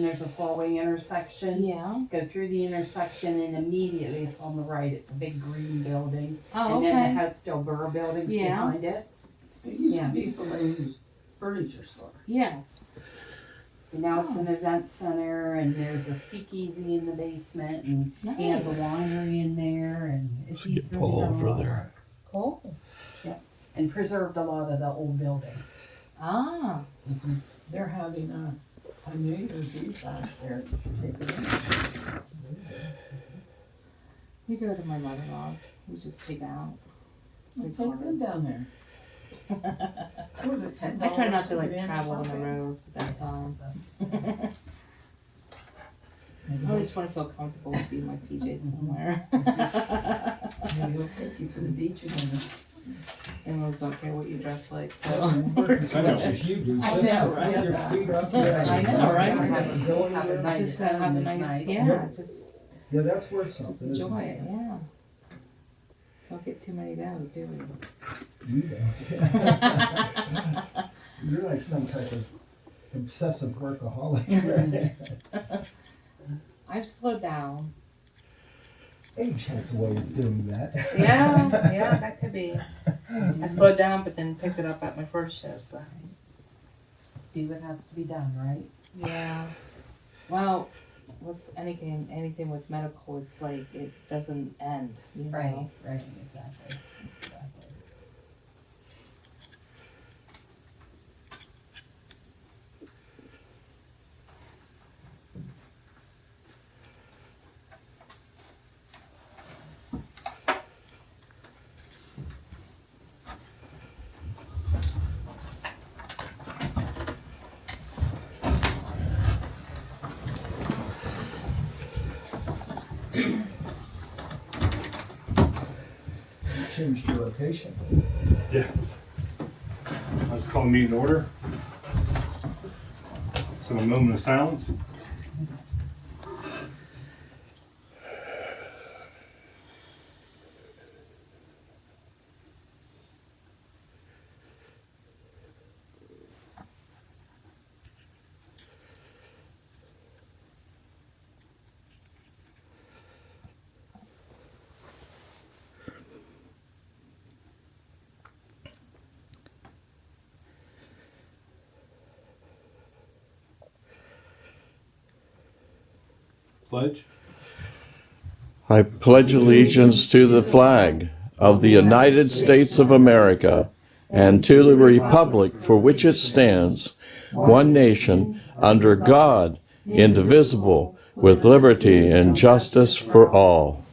and there's a four-way intersection. Yeah. Go through the intersection and immediately it's on the right. It's a big green building. Oh, and okay. then the Headstone Borough building's Yes. behind it. It used to Yes. be somebody's furniture store. Yes. And now it's an event center and there's a speakeasy in the basement and he has a winery in there and it's Get Paul over there. Cool. and preserved a lot of the old building. Ah. They're having a New Year's Eve bash there. We go to my mother-in-law's. We just pig out. Take them down there. What was it, $10? I try not to like for them or travel on the something? roads at that time. So, I always want to feel comfortable with being my PJs somewhere. Maybe we'll take you to the beach again. In-laws don't care what you dress like, so. As much as you do, I just know, to right? put your feet up. I know, right? Have a nice Just have a home is nice, nice. yeah, just Yeah, that's worth Just something, isn't enjoy it? it, yeah. Don't get too many of those, do we? You don't. You're like some type of obsessive workaholic. I've slowed down. Age has a way of doing that. Yeah, that could be. I slowed down, but then picked it up at my first show, so. do what has to be done, right? Yeah. Well, with anything with medical, it's like it doesn't end, you know? Right, exactly. Changed your location. Yeah. Let's call the meeting to order. So a moment of silence. Pledge. I pledge allegiance to the flag of the United States of America and to the republic for which it stands, one nation, under God, indivisible, with liberty and justice for all.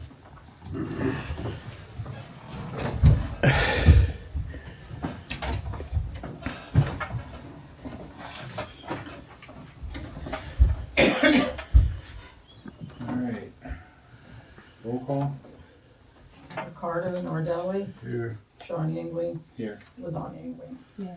All right. Roll call. Ricardo, Nardelli, Here. Sean Yingling, Here. Ladon Yingling. Yeah.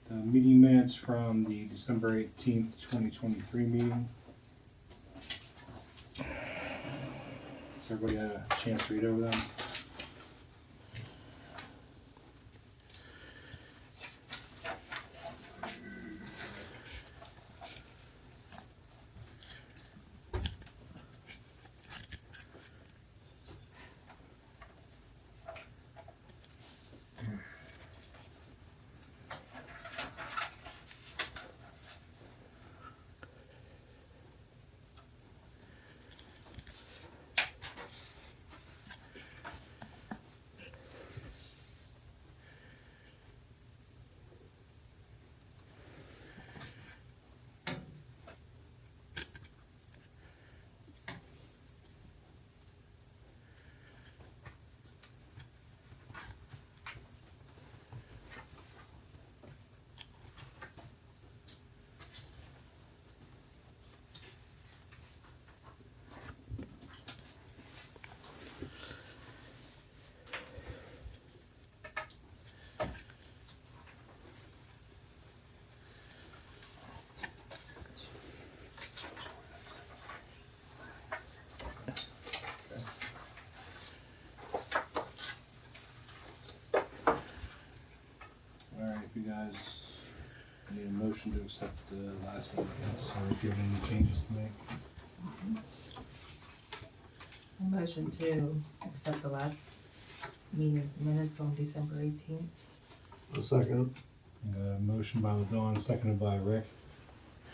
The meeting minutes from the December 18th, 2023 meeting. Has everybody had a chance to read over them? I need a motion to accept the last meeting minutes, or if you have any changes to make. A motion to accept the last meeting's minutes on December 18th. A second. Got a motion by Dawn, seconded by Rick,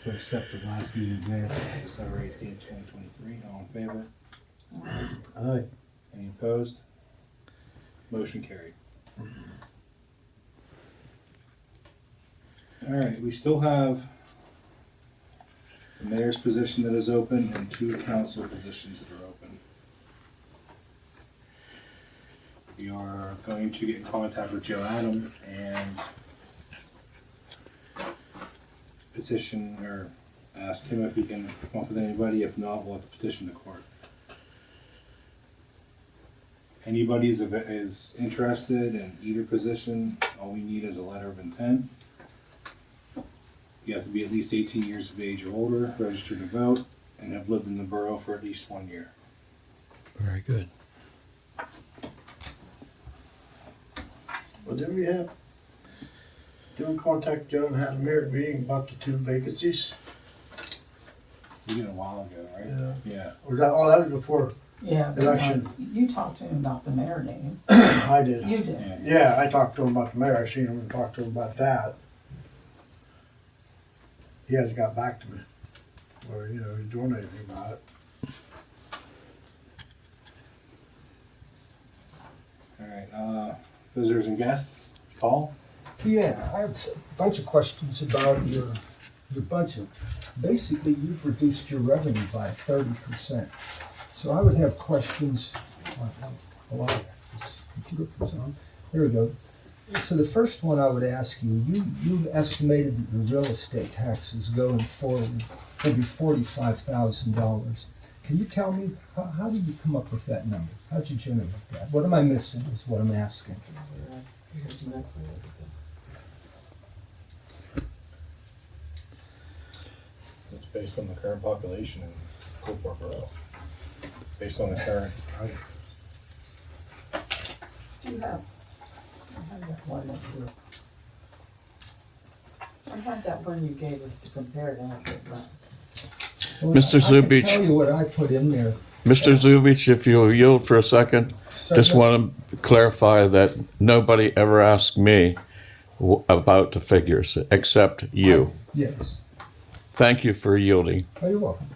to accept the last meeting minutes of December 18th, 2023. All in favor? Aye. Any opposed? Motion carried. All right, we still have the mayor's position that is open and 2 council positions that are open. We are going to get in contact with Joe Adams and petition or ask him if he can come up with anybody. If not, we'll have to petition the court. Anybody is interested in either position, all we need is a letter of intent. You have to be at least 18 years of age or older, registered to vote, and have lived in the borough for at least 1 year. Very good. Well, didn't we have, didn't we contact Joe and had a merit meeting about the 2 vacancies? We did it a while ago, right? Yeah. Or that, oh, that was before Yeah, but, election. you talked to him about the mayor name. I did. You did. Yeah, I talked to him about the mayor. I seen him and talked to him about that. He hasn't got back to me. Or, you know, he's doing anything about it. All right. Visitors and guests. Paul? Yeah, I have a bunch of questions about your budget. Basically, you've reduced your revenue by 30%. So I would have questions on how a lot of this computer comes on. There we go. So the first one I would ask you, you've estimated that your real estate taxes going forward will be $45,000. Can you tell me, how did you come up with that number? How did you generate that? What am I missing is what I'm asking. It's based on the current population in Coalport Borough. Based on the current. Do you have, I have that one up here. I had that one you gave us to compare it out with, but Well, Mr. I can Zupich. tell you what I put in there. Mr. Zupich, if you'll yield for a second, just want to clarify that nobody ever asked me about the figures except you. Yes. Thank you for yielding. Oh, you're welcome.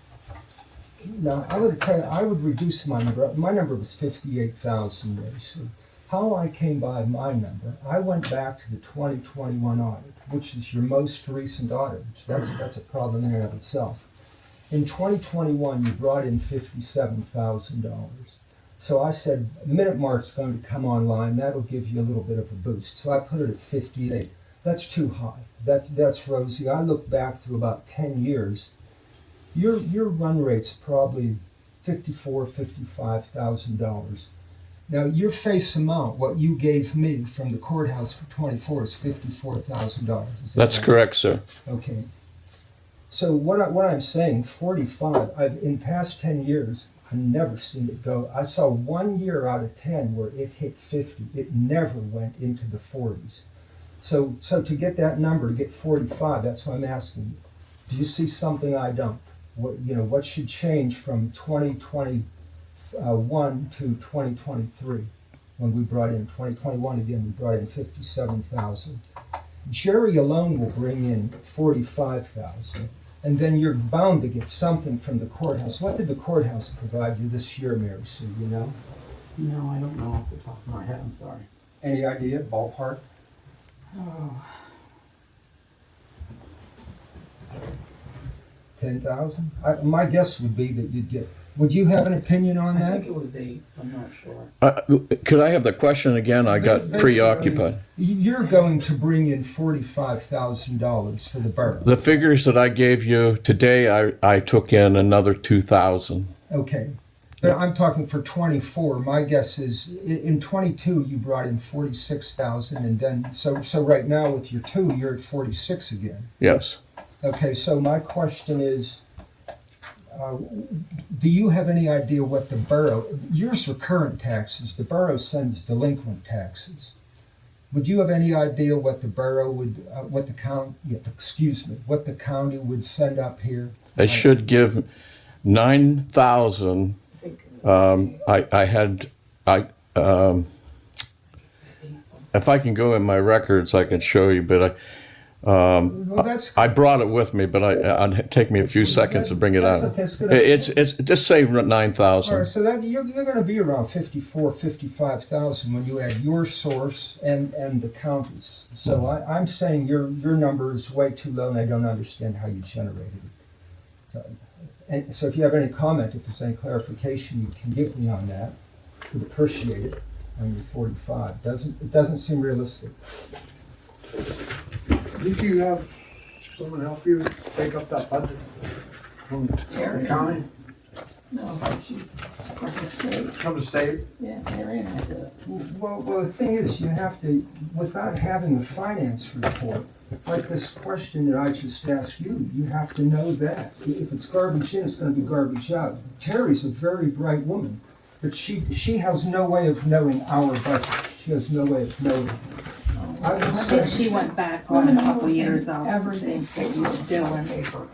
Now, I would tell you, I would reduce my number. My number was 58,000 there. So how I came by my number, I went back to the 2021 audit, which is your most recent audit. That's a problem in and of itself. In 2021, you brought in $57,000. So I said, Minute Mart's going to come online. That'll give you a little bit of a boost. So I put it at 58. That's too high. That's rosy. I look back through about 10 years. Your run rate's probably $55,000. Now, your face amount, what you gave me from the courthouse for 24 is $54,000. That's correct, sir. Okay. So what I'm saying, 45, in past 10 years, I've never seen it go. I saw 1 year out of 10 where it hit 50. It never went into the 40s. So to get that number, to get 45, that's what I'm asking you. Do you see something I don't? What should change from 2021 to 2023 when we brought in 2021 again? We brought in 57,000. Jerry alone will bring in 45,000, and then you're bound to get something from the courthouse. What did the courthouse provide you this year, Mary Sue? You know? no, I don't know off the top of my head, I'm sorry. Any idea? Ballpark? Oh, 10,000? My guess would be that you'd get. Would you have an opinion on I that? think it was 8, I'm not sure. Could I have the question again? I got Basically, preoccupied. You're going to bring in $45,000 for the borough. The figures that I gave you today, I took in another 2,000. Okay. But I'm talking for 24. My guess is in 22 you brought in 46,000, and then so right now with your 2 you're at 46 again. Yes. Okay. So my question is, do you have any idea what the borough? Yours are current taxes. The borough sends delinquent taxes. Would you have any idea what the borough would, what the county would send up here? I should give 9,000. I think. If I can go in my records, I can show you, but Well, that's. I brought it with me, but it'd take me a few seconds to bring it That's out. okay, it's good. It's just say All right, 9,000. so that you're going to be around 55,000 when you add your source and the counties. So I'm saying your number is way too low, and I don't understand how you generated it. So if you have any comment, if there's any clarification you can give me on that, would appreciate it. On your 45, it doesn't seem realistic. Did you have someone help you take up that budget from the county, No, she's from the state. from the state? Yeah, Mary and I do it. Well, the thing is, you have to, without having a finance report, like this question that I just asked you, you have to know that. If it's garbage in, it's going to be garbage out. Terry's a very bright woman, but she has no way of knowing our budget. She has no way of knowing. I would I think say, she went back on a couple years of Everything what you were doing. paper.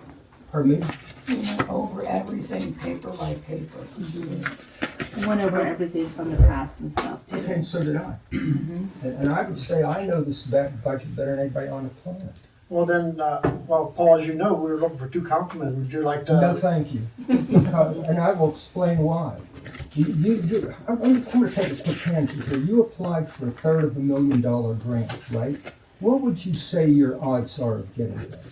pardon me? We went over everything paper by paper. Went over everything from the past and stuff Okay, too. and so did I. And I would say I know this budget better than anybody on the planet. Well then, well, Paul, as you know, we were looking for 2 councilmen. Would you like No, to? thank you. And I will explain why. I'm going to take a quick tangent here. You applied for a $333,000 grant, right? What would you say your odds are of getting that?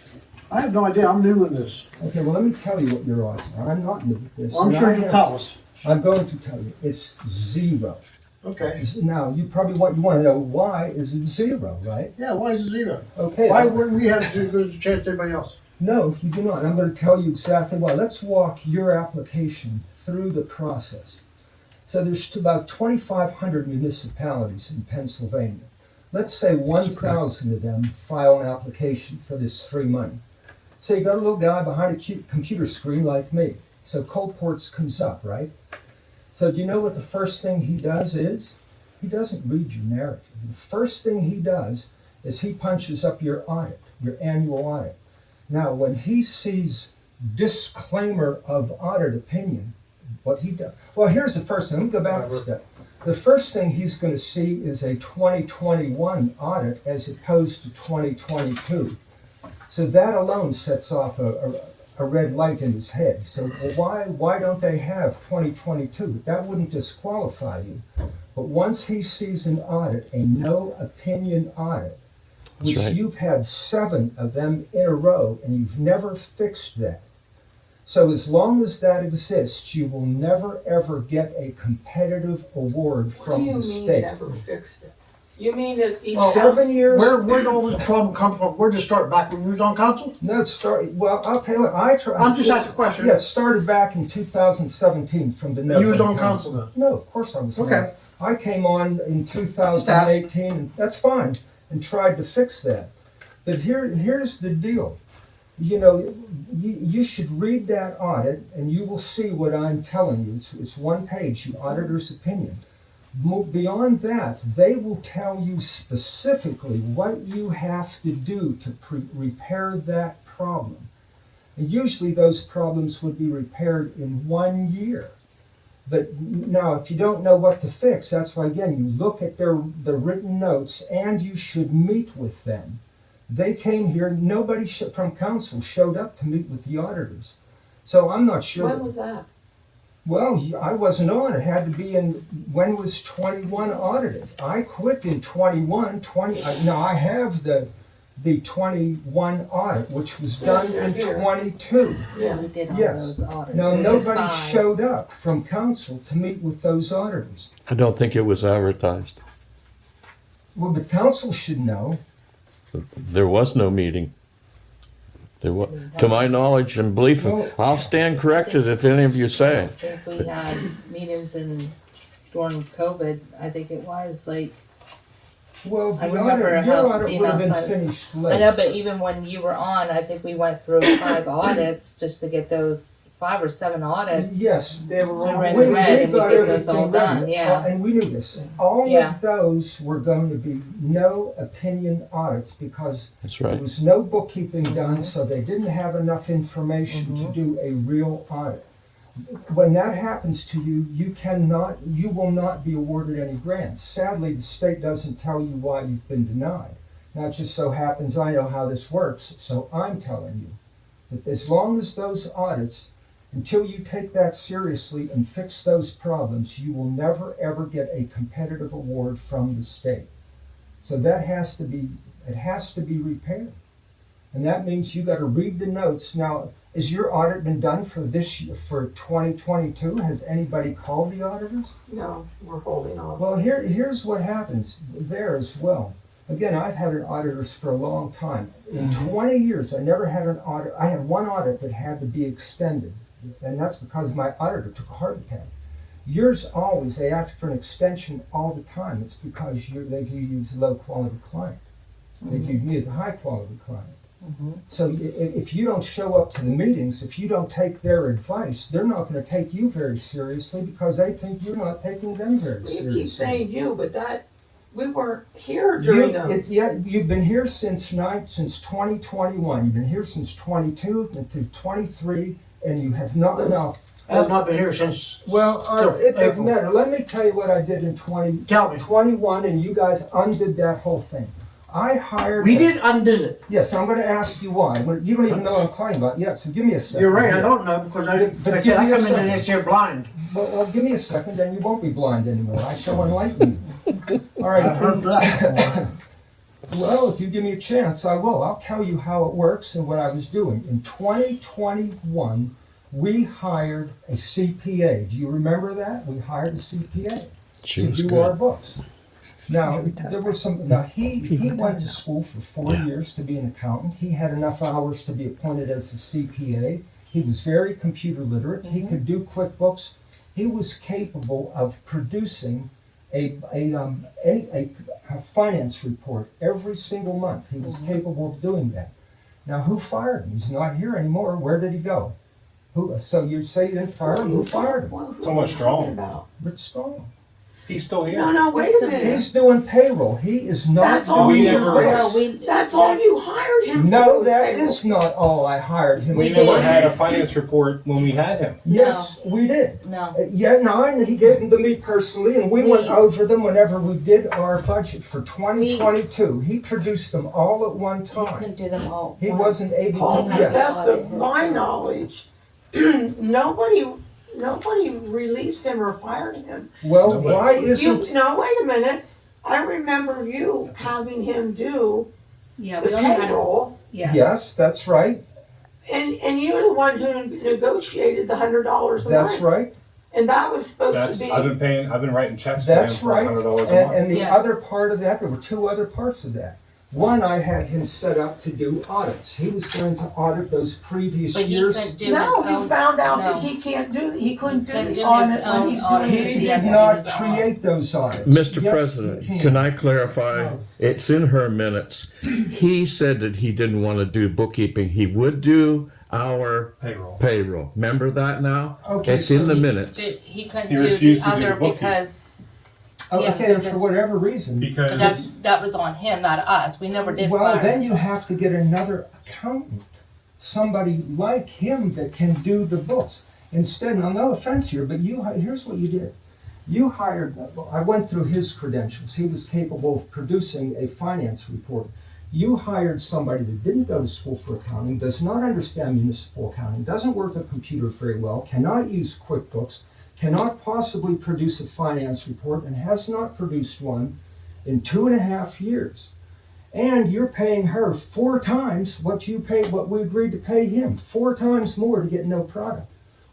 I have no idea. I'm new in this. Okay, well, let me tell you what your odds are. I'm not new at this. Well, I'm and sure I you'll have- tell us. I'm going to tell you. It's 0. Okay. Now, you want to know why is it 0, right? Yeah, why is it 0? Okay. Why wouldn't we have to go to chance to everybody else? No, you do not. I'm going to tell you exactly why. Let's walk your application through the process. So there's about 2,500 municipalities in Pennsylvania. Let's say 1,000 of them file an application for this free money. So you got a little guy behind a cute computer screen like me. So Coalport's comes up, right? So do you know what the first thing he does is? He doesn't read your narrative. The first thing he does is he punches up your audit, your annual audit. Now, when he sees disclaimer of audit opinion, what he does, well, here's the first thing. Let me go back a step. The first thing he's going to see is a 2021 audit as opposed to 2022. So that alone sets off a red light in his head. So why don't they have 2022? That wouldn't disqualify you. But once he sees an audit, a no opinion audit, which That's right. you've had 7 of them in a row and you've never fixed that. So as long as that exists, you will never ever get a competitive award from the What do you mean state. never fixed it? You mean that each Well, 7 years? Where'd all this problem come from? Where'd it start back when we was on council? No, it started, well, I'll tell you what, I tried. I'm just asking a question. Yeah, it started back in 2017 from the You was November on council then? No, of course I was not. Okay. I came on in 2018, and that's fine, and tried to fix that. But here's the deal. You know, you should read that audit, and you will see what I'm telling you. It's one page, the auditor's opinion. Beyond that, they will tell you specifically what you have to do to repair that problem. And usually those problems would be repaired in 1 year. But now, if you don't know what to fix, that's why, again, you look at the written notes and you should meet with them. They came here, nobody from council showed up to meet with the auditors. So I'm not sure. When was that? Well, I wasn't on. It had to be in, when was 21 audited? I quit in 21, now I have the 21 audit, which was done in 22. Yeah. We did all Yes. those audits. Now, We did nobody 5. showed up from council to meet with those auditors. I don't think it was advertised. Well, the council should know. There was no meeting. To my knowledge and belief, Well- I'll stand corrected if any of you I say. don't think we had meetings during COVID. I think it was like, Well, I the remember audit, how your audit being would have been outside- finished I late. know, but even when you were on, I think we went through 5 audits just to get those 5 or 7 audits. Yes. They were So all. we're in We the red and we got get those all everything done, ready. yeah. And we knew this. All Yeah. of those were going to be no opinion audits because That's there right. was no bookkeeping done, so they didn't have enough information to do a real audit. When that happens to you, you will not be awarded any grants. Sadly, the state doesn't tell you why you've been denied. Now, it just so happens I know how this works, so I'm telling you that as long as those audits, until you take that seriously and fix those problems, you will never ever get a competitive award from the state. So it has to be repaired. And that means you got to read the notes. Now, has your audit been done for this year, for 2022? Has anybody called the auditors? No, we're holding off. Well, here's what happens there as well. Again, I've had auditors for a long time. In 20 years, I never had an audit. I had one audit that had to be extended, and that's because my auditor took a heart attack. Yours always, they ask for an extension all the time. It's because they view you as a low-quality client. They view me as a high-quality client. So if you don't show up to the meetings, if you don't take their advice, they're not going to take you very seriously because they think you're not taking them very You seriously. keep saying you, but we weren't here during those. You've been here since 2021. You've been here since 22 and through 23, and you have not. No. I've not been here since. Well, till it doesn't April. matter. Let me tell you what I did in Tell me. 21, and you guys undid that whole thing. I hired. We did undid it. Yes, I'm going to ask you why. You don't even know what I'm talking about yet, so give me a second. You're right, I here. don't know because But I give me a come into second. this here blind. Well, give me a second, then you won't be blind anymore. I shall enlighten you. All right. I heard that. Well, if you give me a chance, I will. I'll tell you how it works and what I was doing. In 2021, we hired a CPA. Do you remember that? We hired a CPA She to was do our good. books. Now, there was some. Now he went to school for 4 Yeah. years to be an accountant. He had enough hours to be appointed as a CPA. He was very computer literate. He could do QuickBooks. He was capable of producing a finance report every single month. He was capable of doing that. Now, who fired him? He's not here anymore. Where did he go? Who? So you say you didn't fire him? Who fired him? So much strong. About? Rich Stallman. He's still here. No, wait a minute. He's doing payroll. He is not That's all doing we the never- books. That's all you hired him for. No, was that payroll. is not all I hired him We for. never had a finance report when we had him. Yes, we did. No. Yeah, no, and he gave them to me personally, and we went over them whenever we did our budget for 2022. He produced them all at one He time. couldn't do them all. He once. wasn't able Paul, to, to the yes. best of my knowledge, nobody released him or fired him. Well, why isn't, No, wait a minute. I remember you having him do Yeah, the we only had, payroll, yes, that's right, and you're the one who negotiated the $100 a month. that's right, And that was supposed That's, to be. I've been writing checks for him that's for right. $100 a month. And the Yes. other part of that, there were two other parts of that. One, I had him set up to do audits. He was going to audit those previous but he years. couldn't do No, his you own. found out that no. he couldn't do Couldn't the do audit his when own he's audit. doing He his. He has did to not do his own. create those audits. Mr. Yes, President, he can I clarify? No. It's in her minutes. He said that he didn't want to do bookkeeping. He would do our payroll. Remember that now? Okay, It's in the He minutes. He couldn't He do the refused to do other the bookkeeping. because Oh, yeah, okay, and for because- whatever reason. Because that was on him, not us. We never did Well, fire then him. you have to get another accountant, somebody like him that can do the books. Instead, now no offense here, but here's what you did. You hired, I went through his credentials. He was capable of producing a finance report. You hired somebody that didn't go to school for accounting, does not understand municipal accounting, doesn't work a computer very well, cannot use QuickBooks, cannot possibly produce a finance report, and has not produced one in 2.5 years. And you're paying her 4 times what we agreed to pay him, 4 times more to get no product.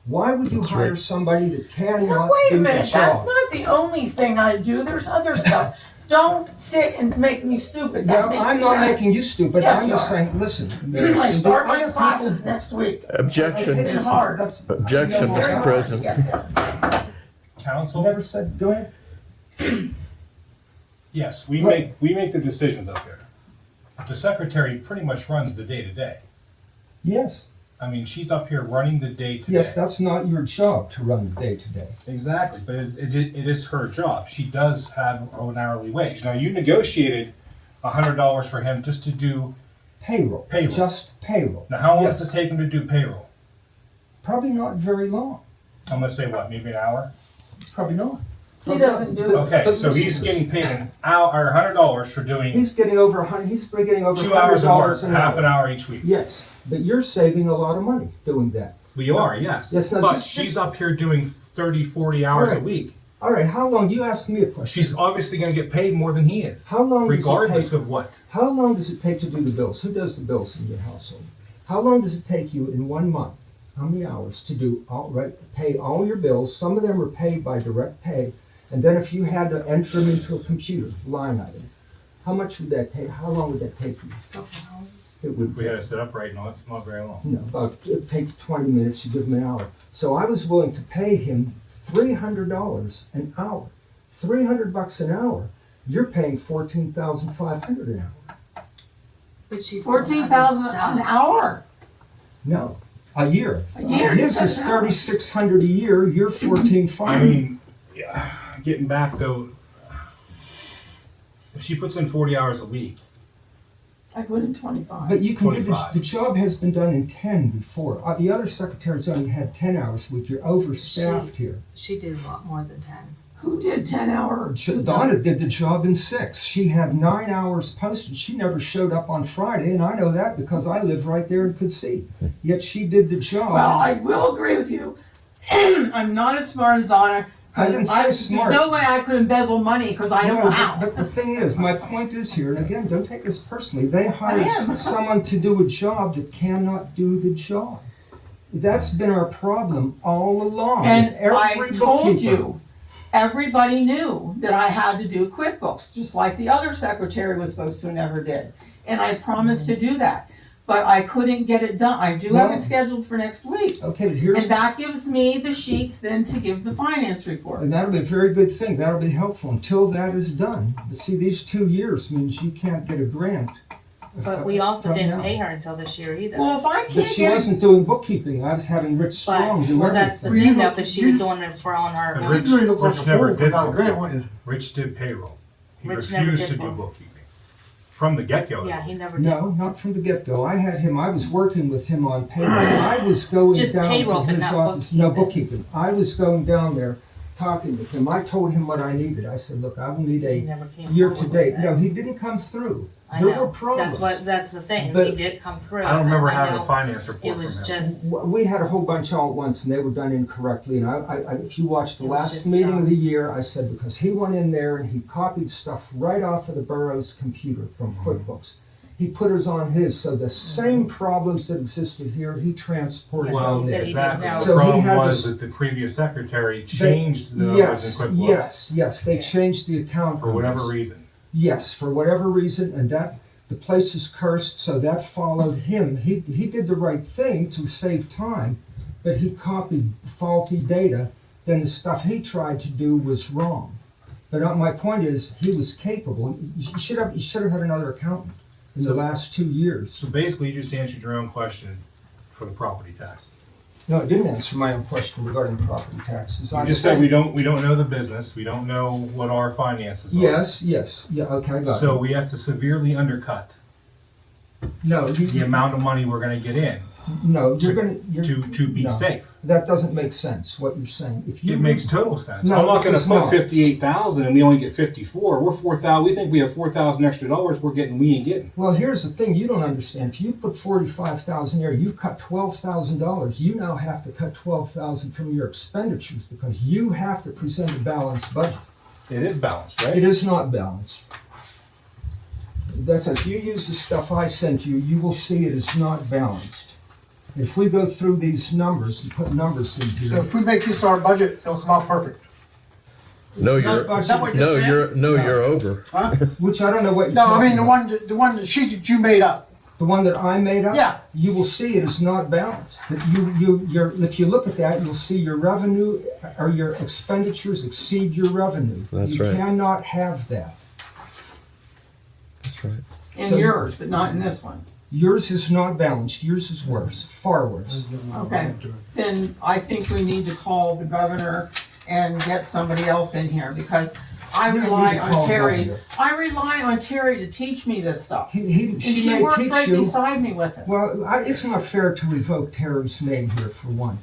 Why would you That's hire right. somebody that cannot Now, wait a do the minute, that's job? not the only thing I do, there's other stuff. Don't sit and make me stupid, that Well, makes I'm me not mad. making you stupid, Yes, I'm you just are. saying, listen. I start my the other classes people- next week. Objection. It's Listen, hard. that's- Objection, I know Mr. why. President. Yeah. council, Never said, go ahead. yes, we Right. make the decisions up here. The secretary pretty much runs the day-to-day. Yes. I mean, she's up here running the day to day. Yes, that's not your job to run the day-to-day. Exactly, but it is her job. She does have an hourly wage. Now, you negotiated $100 for him just to do Payroll. Payroll. Just payroll. Now, how long Yes. does it take him to do payroll? Probably not very long. I'm gonna say what, maybe an hour? Probably not. He doesn't do it. Okay, But so listen he's to getting paid an hour, or $100 for doing He's getting over 100, he's getting over 2 hours of work, $100 an half an hour. hour each week. Yes, but you're saving a lot of money doing that. We are, yes. That's not But just- she's up here doing 30, 40 hours a Alright. week. All right, how long, you asked me a question. She's obviously gonna get paid more than he is, How long does it regardless take, of what. how long does it take to do the bills? Who does the bills in your household? How long does it take you in 1 month? How many hours to do pay all your bills? Some of them are paid by direct pay. And then if you had to enter them into a computer, line item, how much would that take? How long would that take you? It would We had it set up right now, it's not very long. No, about, it'd take 20 minutes, you give him an hour. So I was willing to pay him $300 an hour. $300 an hour, you're paying $14,500 an hour. But she's 14,000 an hour. No, a year. A year. His is 3,600 a year, you're I 14,500. mean, yeah, getting back though, if she puts in 40 hours a week, I put in 25. But you can do, 25. the job has been done in 10 before. The other secretaries only had 10 hours, which you're overstaffed here. She did a lot more than 10. Who did 10 hours? Donna did the job in 6. She had 9 hours posted. She never showed up on Friday, and I know that because I live right there and could see. Yet she did the job. Well, I will agree with you. I'm not as smart as Donna. I didn't say smart. There's no way I could embezzle money because I don't No, know how. But the thing is, my point is here, and again, don't take this personally, they hired I am. someone to do a job that cannot do the job. That's been our problem all along. And I Every told bookkeeper- you, everybody knew that I had to do QuickBooks, just like the other secretary was supposed to and never did. And I promised to do that, but I couldn't get it done. I do have Well- it scheduled for next week. Okay, but here's, And that gives me the sheets then to give the finance report. and that'll be a very good thing. That'll be helpful until that is done. But see, these 2 years means you can't get a grant. But we also from didn't now. pay her until this year either. Well, if I But can't she get it, wasn't doing bookkeeping. I was having Rich Strong But, do well, that's the everything. thing though, but she was doing it for on her. And Rich really look like Rich a never fool did without a grant, bookkeeping. wouldn't Rich did payroll. He Rich never refused did to do payroll. bookkeeping. From the get-go. Yeah, he never did. No, not from the get-go. I had him, I was working with him on payroll. I was going Just down payroll, to but his not office. No, bookkeeping. bookkeeping. I was going down there, talking with him. I told him what I needed. I said, look, I will need He a never came year-to-date. forward with No, it. he didn't come through. I There know. were problems. That's the thing. But- He did come through. I don't so remember I having know a finance report It from was him. just, We had a whole bunch all at once, and they were done incorrectly. And if you watched the It was last just, meeting of the year, I said because he went in there and he copied stuff right off of the borough's computer from QuickBooks. He put us on his, so the same problems that existed here, he transported Yeah, Well, down he said there. he didn't exactly. know. The So he problem had was this- that the previous secretary changed the numbers Yes, in QuickBooks yes, they Yes. changed the account for whatever numbers. reason. Yes, for whatever reason, and that, the place is cursed, so that followed him. He did the right thing to save time, but he copied faulty data, then the stuff he tried to do was wrong. But my point is, he was capable. You should have had another accountant in the So- last 2 years. So basically, you just answered your own question for the property taxes. No, it didn't answer my own question regarding property taxes. You I'm just said saying- we don't know the business, we don't know what our finances are. Yes, yeah, okay, I got So it. we have to severely undercut No, the amount of money we're gonna get in no, to be no. safe. That doesn't make sense, what you're saying. If you It makes total sense. No, I'm not gonna it's put not. 58,000 and we only get 54. We're 4,000. We think we have 4,000 extra dollars. We ain't getting. Well, here's the thing you don't understand. If you put 45,000 there, you cut $12,000. You now have to cut 12,000 from your expenditures because you have to present a balanced budget. It is balanced, right? It is not balanced. That's if you use the stuff I sent you, you will see it is not balanced. If we go through these numbers and put numbers in So here, if we make this our budget, it'll come out perfect. No, Is you're, that what you're saying? you're over. Huh? which I don't know what you're No, I talking mean, the one, the sheet that you made up. The one that I made up? Yeah. You will see it is not balanced. That if you look at that, you'll see your revenue or your expenditures exceed your revenue. That's You right. cannot have that. That's right. in So- yours, but not in this one. Yours is not balanced, yours is worse, far worse. Okay. Then I think we need to call the governor and get somebody else in here, because I You don't rely need to on call Terry. governor. I rely on Terry to teach me this stuff. And She she may worked teach right you. beside me with it. Well, it's not fair to revoke Terry's name here for one.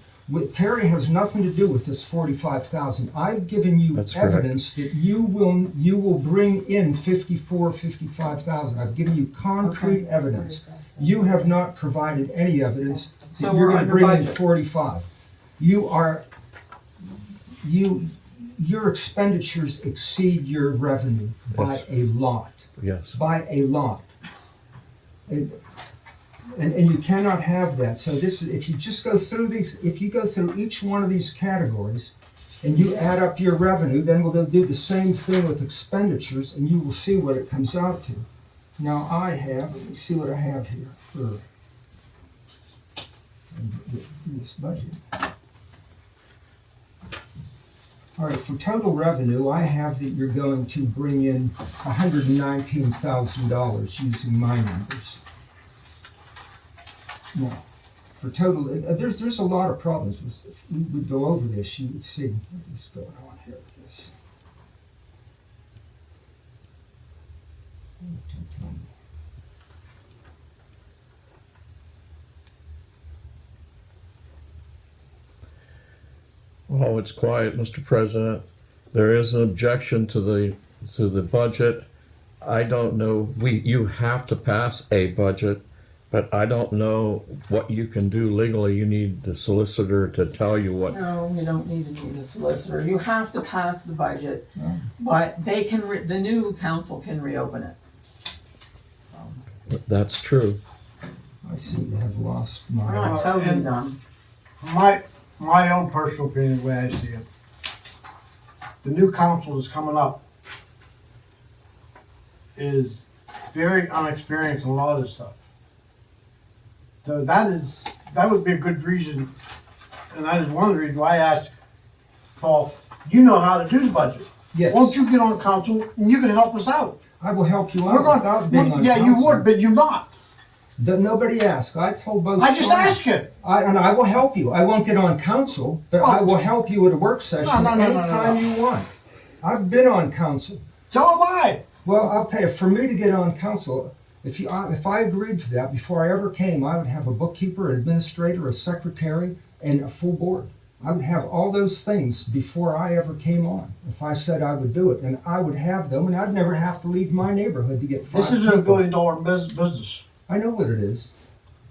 Terry has nothing to do with this 45,000. I've given you That's correct. evidence that you will bring in 55,000. I've given you concrete evidence. You have not provided any evidence So that you're we're going to under bring in budget. 45. Your expenditures exceed your revenue by Yes. a lot. Yes. By a lot. And you cannot have that. So this, if you just go through these, if you go through each one of these categories and you add up your revenue, then we'll go do the same thing with expenditures and you will see what it comes out to. Now let me see what I have here for this budget. All right, for total revenue, I have that you're going to bring in $119,000 using my numbers. Now, for total, there's a lot of problems. If we would go over this, you would see what is going on here with this. Don't tell me. Oh, it's quiet, Mr. President. There is an objection to the budget. I don't know, you have to pass a budget, but I don't know what you can do legally. You need the solicitor to tell you what. No, you don't need to need a solicitor. You have to pass the budget, but they can, the new council can reopen it. So, That's true. I seem to have lost we're my. not totally done. My own personal opinion, the way I see it, the new council that's coming up is very unexperienced in a lot of this stuff. So that would be a good reason, and that is one of the reasons why I asked Paul, you know how to do the budget. Yes, Won't you get on council and you can help us out? I will help you We're out without being going, on yeah, council. you would, but you're not. Nobody asked. I told both. I just sides. asked you. And I will help you. I won't get on council, but I will help you at a work session No. anytime you want. I've been on council. So have I. Well, I'll tell you, for me to get on council, if I agreed to that before I ever came, I would have a bookkeeper, an administrator, a secretary, and a full board. I would have all those things before I ever came on. If I said I would do it, and I would have them, and I'd never have to leave my neighborhood to get five This is a people. $1 billion business. I know what it is.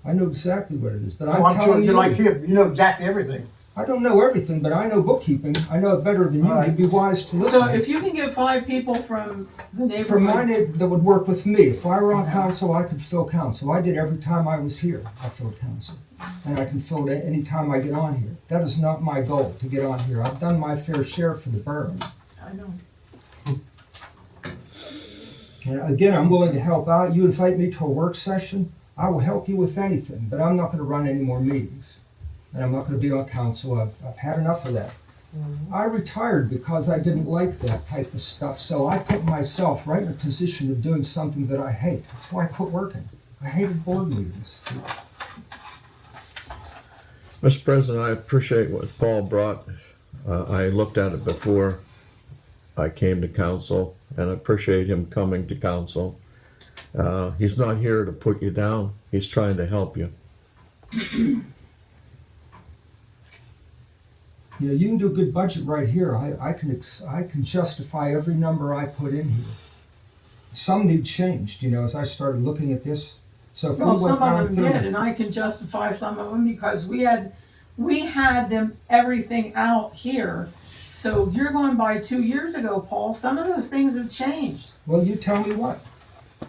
I know exactly what it is, but I'm I'm sure telling you're you, like him. You know exactly everything. I don't know everything, but I know bookkeeping. I know it better than you. You'd be wise to listen. So if you can get 5 people from the From my neighborhood, neighbor that would work with me, if I were on council, I could fill council. I did every time I was here. I filled council, and I can fill it any time I get on here. That is not my goal to get on here. I've done my fair share for the borough. I know. And again, I'm willing to help out. You invite me to a work session, I will help you with anything, but I'm not going to run any more meetings. And I'm not going to be on council. I've had enough of that. I retired because I didn't like that type of stuff, so I put myself right in a position of doing something that I hate. That's why I quit working. I hated board meetings. Mr. President, I appreciate what Paul brought. I looked at it before I came to council, and I appreciate him coming to council. He's not here to put you down. He's trying to help you. You know, you can do a good budget right here. I can justify every number I put in here. Some need changed, you know, as I started looking at this. So if Well, we went some down of them through, did, and I can justify some of them because we had them, everything out here. So you're going by 2 years ago, Paul. Some of those things have changed. well, you tell me what.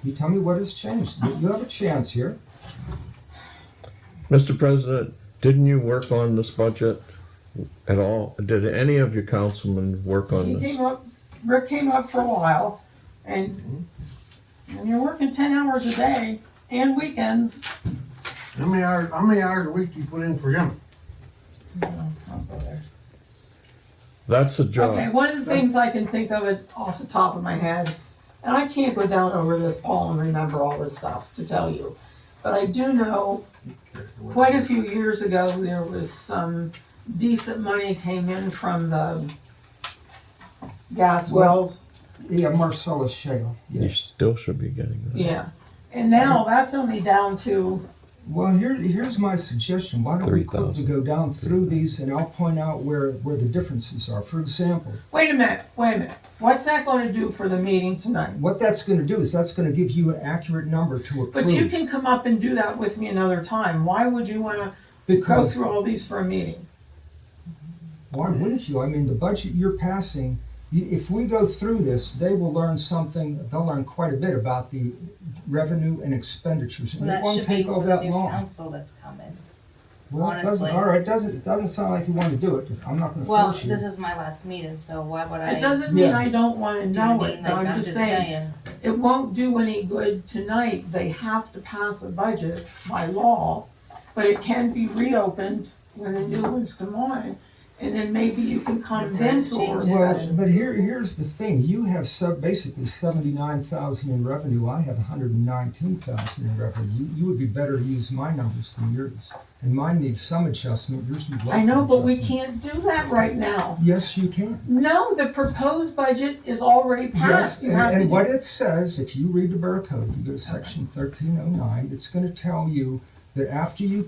You tell me what has changed. You have a chance here. Mr. President, didn't you work on this budget at all? Did any of your councilmen work on He this? came up, Rick came up for a while, and you're working 10 hours a day and weekends. How many hours a week do you put in for him? I'll go there. That's a job. Okay, one of the things I can think of it off the top of my head, and I can't go down over this, Paul, and remember all this stuff to tell you, But I do know quite a few years ago, there was some decent money came in from the gas wells. Yeah, Marcellus Shale, You yes. still should be getting that. Yeah. And now that's only down to, Well, here's my suggestion. Why don't we quickly 3,000. go down through these and I'll point out where the differences are. For example, wait a minute. What's that going to do for the meeting tonight? what that's gonna do is that's gonna give you an accurate number to approve. But you can come up and do that with me another time. Why would you want to go Because, through all these for a meeting? why wouldn't you? I mean, the budget you're passing, if we go through this, they will learn something, they'll learn quite a bit about the revenue and expenditures. Well, And it that won't should be take all for the that new long. council that's coming. Well, it doesn't, honestly. all right, it doesn't sound like you want to do it. I'm not gonna Well, force you. this is my last meeting, so why would I? It doesn't mean Yeah. I don't want to do you know mean, it. like, But I'm just saying, it won't do any good tonight. They have to pass a budget by law, but it can be reopened when the new ones come on. And then maybe you can come If then there's to a changes. work Well, session. but here's the thing, you have basically 79,000 in revenue, I have 119,000 in revenue. You would be better to use my numbers than yours, and mine needs some adjustment, yours needs lots I know, of but we adjustment. can't do that right now. Yes, you can. No, the proposed budget is already passed. Yes, You have to and do- what it says, if you read the Borough Code, if you go to section 1309, it's gonna tell you that after you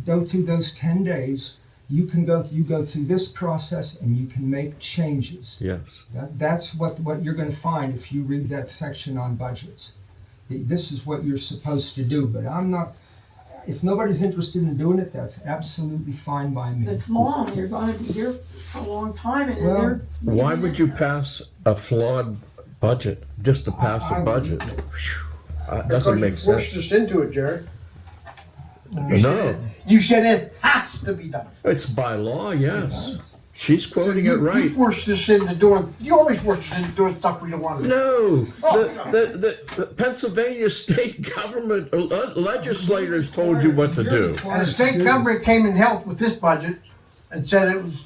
go through those 10 days, you go through this process and you can make changes. Yes. That's what you're gonna find if you read that section on budgets. This is what you're supposed to do, but I'm not, if nobody's interested in doing it, that's absolutely fine by me. It's long, you're gonna be here for a long time and Well, they're. Why would you pass a flawed budget just to pass I a budget? wouldn't. Phew, that doesn't make Because you forced sense. us into it, Jerry. No, You said it has to be done. it's by law, yes. She's quoting it You right. forced us into doing, you always forced us into doing stuff we don't want to do. No, Oh, the Pennsylvania state government legislators told you what to You're do. required And the to state do government this. came and helped with this budget and said it was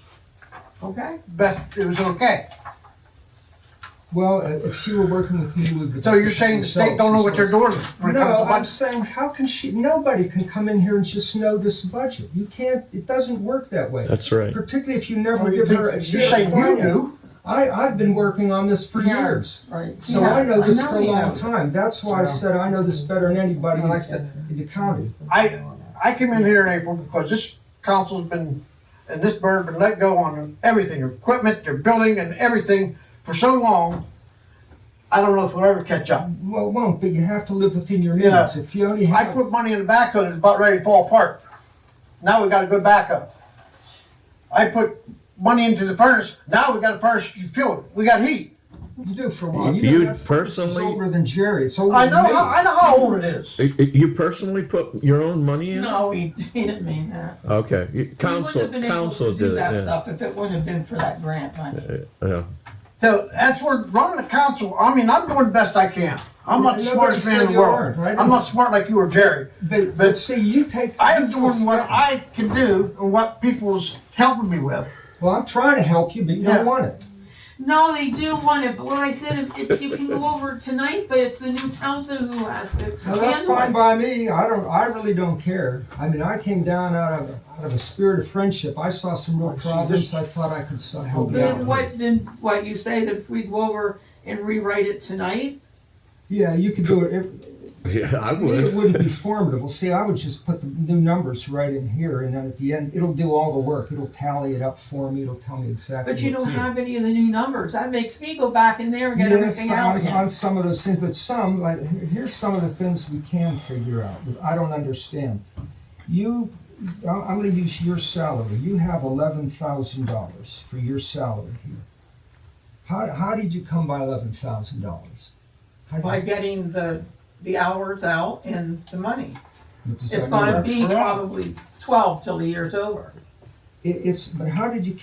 Okay, best, it was okay. Well, if she were working with me, we would. So you're saying the state don't know what they're doing when it comes No, to I'm budget? saying, how can nobody can come in here and just know this budget. You can't, it doesn't work that way. That's right. Particularly if you never Well, you give her. think- You're saying you do. I've been working on this for Yes, years. right. So I Yes, know this for a he long knows. time. That's why I said I know this better than anybody Like I said, in the county. I came in here in April because this council's been, and this board been let go on everything, their equipment, their building and everything for so long. I don't know if we'll ever catch up. Well, it won't, but you have to live within your You know, means. If you only I have. put money in the backhoe that's about ready to fall apart. Now we got a good backhoe. I put money into the furnace, now we got a furnace, you feel it, we got heat. You do for a while. You know that furnace is personally- older than Jerry. It's older I than know me. I know how old it is. You personally put your own money in? No, he didn't mean that. Okay, We wouldn't council have been able council to do did that it, yeah. stuff if it wouldn't have been for that grant money. Yeah. So that's where running the council, I mean, I'm doing the best I can. I'm not the Nobody smartest man in said the you world. weren't. I I'm didn't- not smart like you or Jerry. But see, you take. I am doing what I can do and what people's helping me with. Well, I'm trying to help you, but you Yeah. don't want it. No, they do want it, but what I said, you can go over it tonight, but it's the new council who has to Well, that's handle fine it. by me. I really don't care. I mean, I came down out of a spirit of friendship. I saw some real See, problems. this- I thought I could help you out. Then what you say that if we go over and rewrite it tonight? Yeah, you could do it. Yeah, I To me, it would. wouldn't be formidable. See, I would just put the new numbers right in here, and then at the end, it'll do all the work. It'll tally it up for me. It'll tell me exactly. But you what's don't in it. have any of the new numbers. That makes me go back in there and get Yes, everything out again. on some of those things, but some, like, here's some of the things we can figure out that I don't understand. I'm gonna use your salary. You have $11,000 for your salary here. How did you come by $11,000? By getting the hours out and the money. It's not gonna be probably 12 till the year's over. But how did you,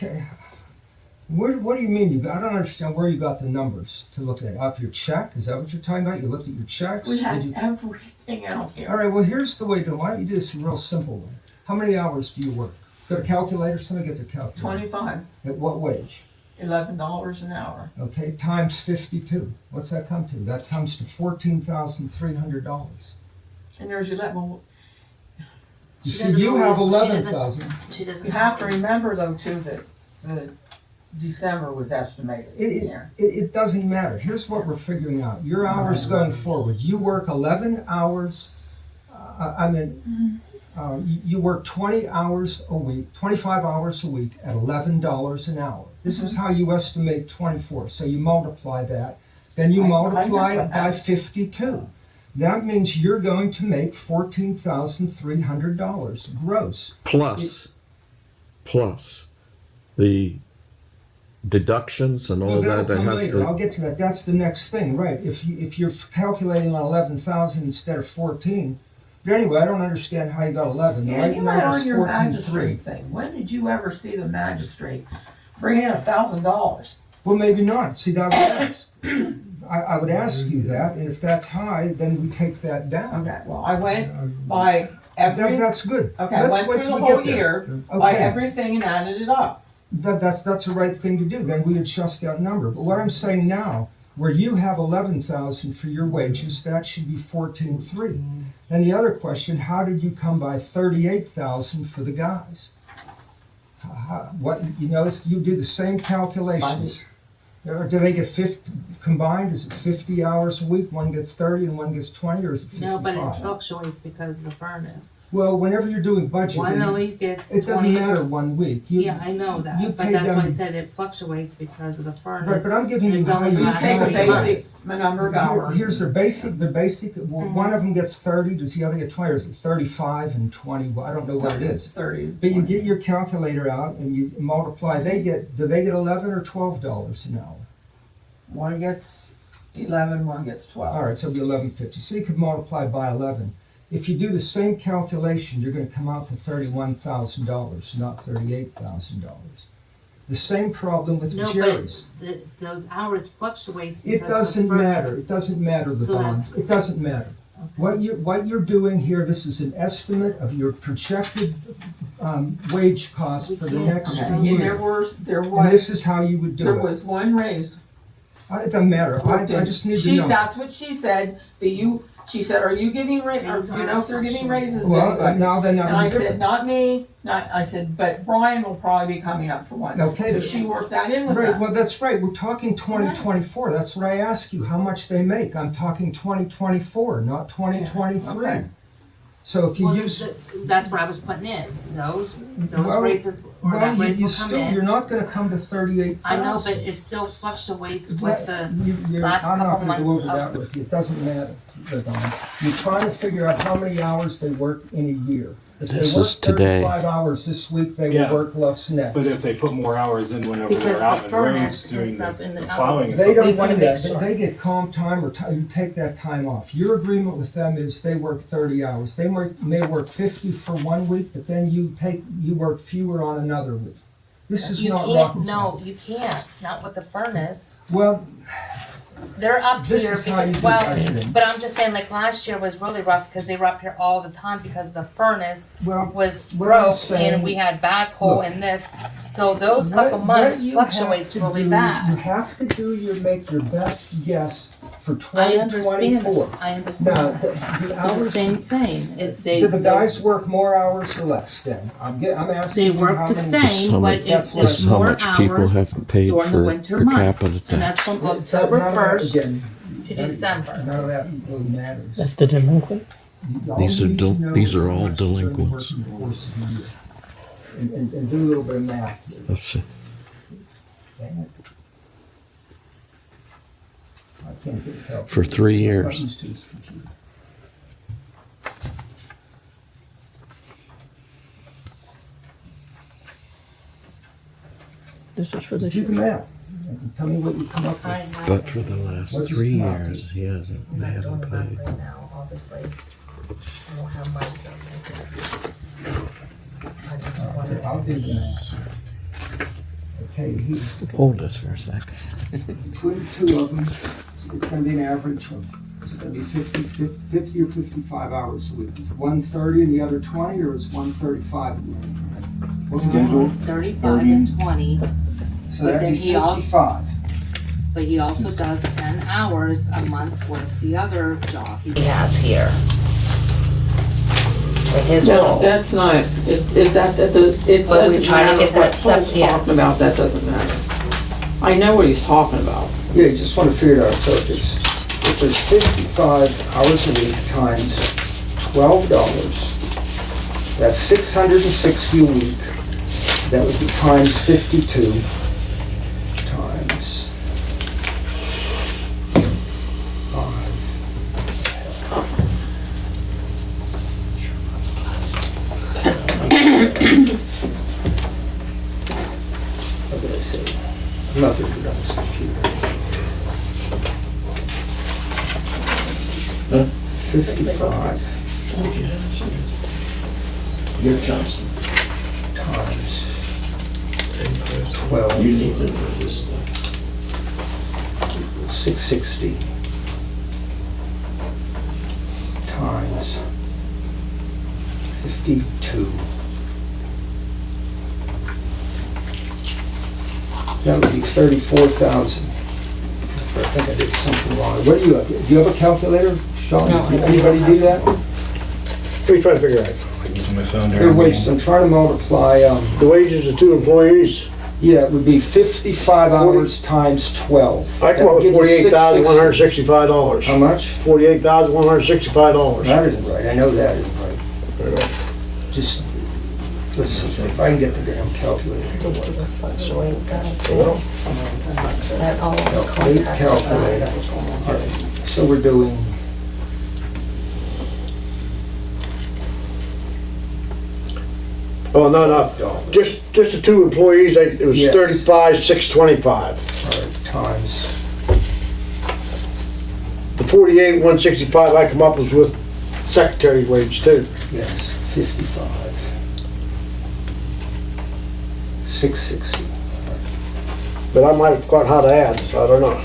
what do you mean? I don't understand where you got the numbers to look at. Off your check? Is that what you're talking about? You looked at your checks? We had Did you- everything out All here. right, well, here's the way to, why don't you do this a real simple way? How many hours do you work? Got a calculator? Somebody get the calculator. 25, At what wage? $11 an hour. Okay, times 52. What's that come to? That comes to $14,300. And there's your level. You She see, doesn't you have always- she 11,000. She doesn't. You have to remember though too that the December was estimated in there. It doesn't matter. Here's what we're figuring out. Your hours going forward. You work 11 hours, you work 20 hours a week, 25 hours a week at $11 an hour. This is how you estimate 24. So you multiply that, then you I multiply know it by that. 52. That means you're going to make $14,300 gross. Plus the deductions and all That'll that come has later. I'll to. get to that. That's the next thing, right? If you're calculating on 11,000 instead of 14, but anyway, I don't understand how you got 11. The Yeah, right you were number is on your 14.3. magistrate thing. When did you ever see the magistrate bring in $1,000? Well, maybe not. See, that would ask. I would ask you that, and if that's high, then we take that down. Okay, well, I went by every, That's good. okay, I Let's went wait through till the we get whole there. year, by Okay. everything and added it up. That's the right thing to do. Then we adjust that number. But what I'm saying now, where you have 11,000 for your wages, that should be 14.3. Then the other question: how did you come by 38,000 for the guys? What you notice? You do the same calculations. Or do they get 50 combined? Is it 50 hours a week? One gets 30 and one gets 20, or is it 55? No, but it fluctuates because of the furnace. Well, whenever you're doing One budgeting, week gets it doesn't 20. matter 1 week. Yeah, I know you that, but pay that's why I them- said it fluctuates because of the Right, furnace. but I'm giving you It's how only you You last take a 30 basic number of hours. Here's the basic. One of them gets 30. Does the other get 20? Or is it 35 and 20? Well, I don't know what it is. 30. But you get your calculator out and you multiply. Do they get $11 or $12 an hour? One gets 11, one gets 12. All right, so it'll be 11.50. So you could multiply by 11. If you do the same calculation, you're going to come out to $31,000, not $38,000. The same problem with No, Jerry's. but those hours fluctuates It because of the doesn't matter. furnace. It doesn't matter the So bond. that's- It doesn't matter. What you're doing here, this is an estimate of your projected wage cost for the can't- next Okay, and there year. And this is how you would do there it. was one raise. It doesn't matter. I just need to know. That's what she said. She said, are you getting raises? Do you know if they're getting raises? to Well, anybody? now then And I I'm said, different. not me, I said, but Brian will probably be coming up for one. Okay. So she worked that in with Right, that. well, that's right. We're talking 2024. That's what I asked you, how much they make. I'm talking 2024, not 2023. Okay. So if you Well, use, that's what I was putting in. Those Well, raises, or well, that raise you will come still, you're in. not gonna come to 38,000. I know, but it still fluctuates with the, last I'm not couple gonna go months over that of- with you. It doesn't matter, Yvonne. You're trying to figure out how many hours they work in a year. If This they work is today. 35 hours this week, they Yeah. will work less next. But if they put more hours in whenever because they're out the in the roads furnace doing and stuff in the the plowing and They stuff. don't We do wanna that. make sure. They get comp time or you take that time off. Your agreement with them is they work 30 hours. They may work 50 for 1 week, but then you work fewer on another week. This is you not can't, rocket no, science. you can't, not with the furnace. Well, They're up This here is how you because, do well, budgeting. but I'm just saying, like, last year was really rough because they were up here all the time because the furnace well, was What I'm broke saying- and we had backhoe Look. and this. So those couple what months you have fluctuates to really do- You bad. have to make your best guess for I understand 2024. that, I Now, understand that. the The hours, same thing, do the guys work more hours or less then? I'm asking They you work how the many. This is same, how but much- That's it's what- This it's is how more much people hours have paid during the for winter per months. capita And tax. that's from None October of that, 1st again, to December. None of that really matters. That's the delinquent. All These you are need to know these is are how all much they're gonna work delinquents. in the course of the year. And do a little bit of math here. Let's see. Dang it. I can't get it help. For 3 years. Buttons to his computer. This is for this Do the year. math. And tell me what you come up I with. have But for the last What is 3 not? years, he hasn't. I'm They not doing haven't the math paid. right now, obviously. I don't have my stuff. I just wanted. I'll do the math. Okay, Hold this for a second. between the two of them, it's gonna be an average of, it's gonna be 50 or 55 hours a week. Is one 30 and the other 20, or is one 35 and the other 20? What's the Schedule. It's 35 and 20, So But that'd then be he also- 55. but he also does 10 hours a month with the other job he has here. for his No, role. that's not, it But we doesn't try to matter get that what Paul's yes. talking about, that doesn't matter. I know what he's talking about. Yeah, you just want to figure it out. So if it's 55 hours a week times $12, that's 660 a week. That would be times 52 times 5. What did I say? I'm not very good on this computer. 55 Your council. times 12. You need to know this stuff. 660 times 52. That would be 34,000. I think I did something wrong. What do you have? Do you have a calculator, Sean? No, I don't. Anybody do that? What are you trying to figure out? I'm using my phone Their during the wages, meeting. I'm trying to multiply, The wages of 2 employees? yeah, it would be 55 hours times 12. I come up with That would give you $48,165. How much? $48,165. That isn't right, I know that isn't right. Just, let's see, if I can get the damn calculator. Did you fluctuate that too? That all the Calculate, contracts are calculate. done. All right, so we're doing, Oh, no, just the 2 employees, it was Yes. 35,625. all right, times, The 48,165 I come up with secretary's wage too. yes, 55. 660. But I might have forgot how to add, so I don't know.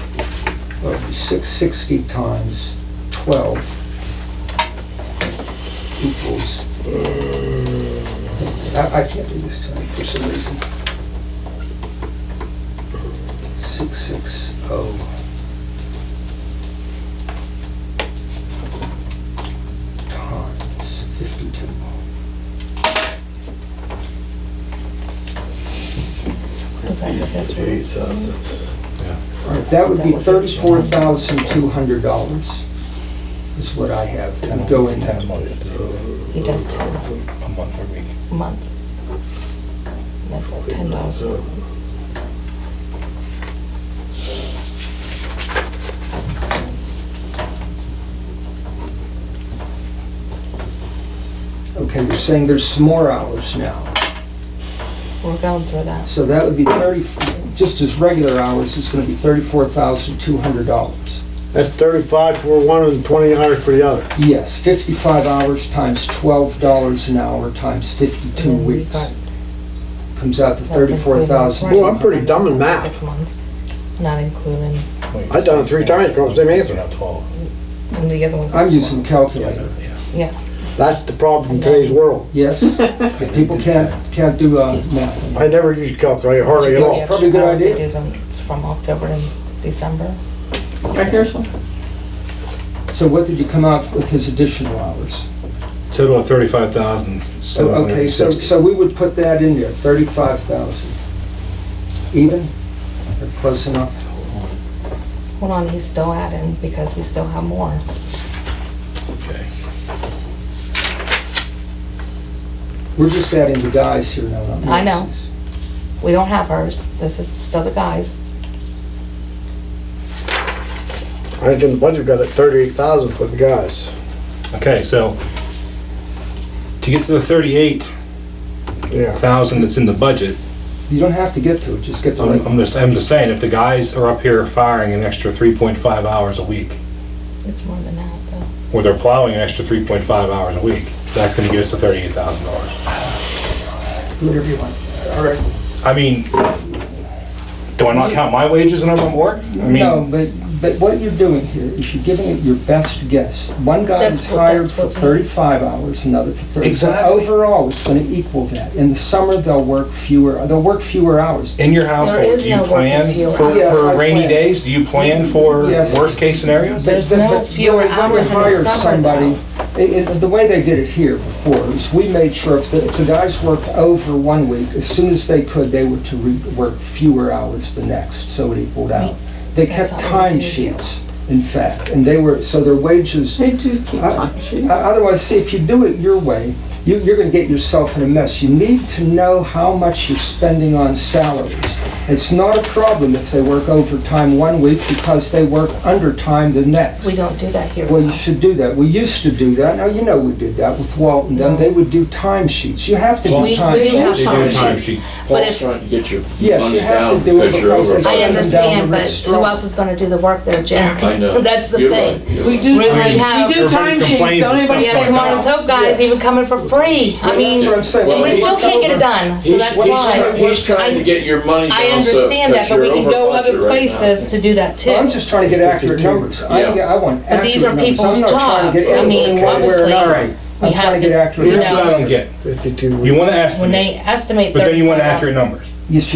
Well, it'd be 660 times 12 equals, I can't do this tonight for some reason. 660 times 52. Is that what this was? All right, that would be $34,200 is what I have to go into. He does 10 A month or week. a month. That's like $10 a month. Okay, you're saying there's some more hours now. We're going through that. So that would be 30, just as regular hours, it's gonna be $34,200. That's 35 for one and 20 hours for the other. Yes, 55 hours times $12 an hour times 52 And then we weeks. got- Comes out to that's including 34,000. Well, I'm pretty dumb in math. 6 months, not including, Wait, I've done it 3 times, got the same answer. Not 12. and the other one. I'm gets using more. calculator, Yeah, That's the problem in today's world. yes? If people can't do math. I never use a calculator, hardly at Yeah. all. Probably a good Hours they idea. do them, it's from October to December. Right, here's one. So what did you come out with his additional hours? Total of 35,000. So, okay, so we would put that in there, 35,000. Even, or close enough? Hold on, he's still adding because we still have more. Okay. We're just adding the guys here now, not I know. nurses. We don't have hers, this is still the guys. I think in the budget got it 38,000 for the guys. Okay, so to get to the 38,000 Yeah. that's in the budget, You don't have to get to it, just get the right. I'm just saying, if the guys are up here firing an extra 3.5 hours a week, It's more than that though. or they're plowing an extra 3.5 hours a week, that's gonna get us to $38,000. Do whatever you want. All right. I mean, do I not count my wages when I'm at work? I mean, No, but but what you're doing here is you're giving it your best guess. One guy That's is what- hired that's for what we- 35 hours, another for 30. Exactly. So overall, it's gonna equal that. In the summer, they'll work fewer hours. In your household, is do you no working plan fewer for, hours. Yes, I rainy plan. days? Do you plan for Yes. worst case scenarios? There's But- no but fewer when we hours in the hire summer, somebody, the way they did it here before is we made sure if the guys worked over 1 week, as soon as they could, they were to work fewer hours the next, so it equaled out. They That's kept not what we time do here. sheets, in fact, and they were, so their wages, They do keep time sheets. otherwise, see, if you do it your way, you're gonna get yourself in a mess. You need to know how much you're spending on salaries. It's not a problem if they work overtime 1 week because they work undertime the next. We don't do that here. Well, you should do that. We used to do that. Now, you know we did that with Walt and them. They would do time sheets. You have to do We time do sheets. have They do time time sheets. sheets. But Paul's if- trying to get your Yes, money you have down to do it because you're because they over. I send them down understand, the but road who strong. else is gonna do the work there, Jerry? I know. That's the You're thing. right, you're We right. do, Really have- we do Everybody time sheets, complains don't and anybody We have stuff think like tomorrow's about hope guys even coming for free. I Well, mean, that's what I'm saying. well, we Well, still can't get it done, so that's why. He's trying to get your money down. I understand that, but we can go other places to do that Well, I'm too. just trying to get accurate numbers. Yeah. I want But accurate these are numbers. people's I'm not trying to get jobs. I mean, anything one way or obviously, another. we I'm have trying to get to- accurate you Here's what I numbers. don't get. 52 You want to When estimate, they estimate but then you want 35 accurate numbers. Yes,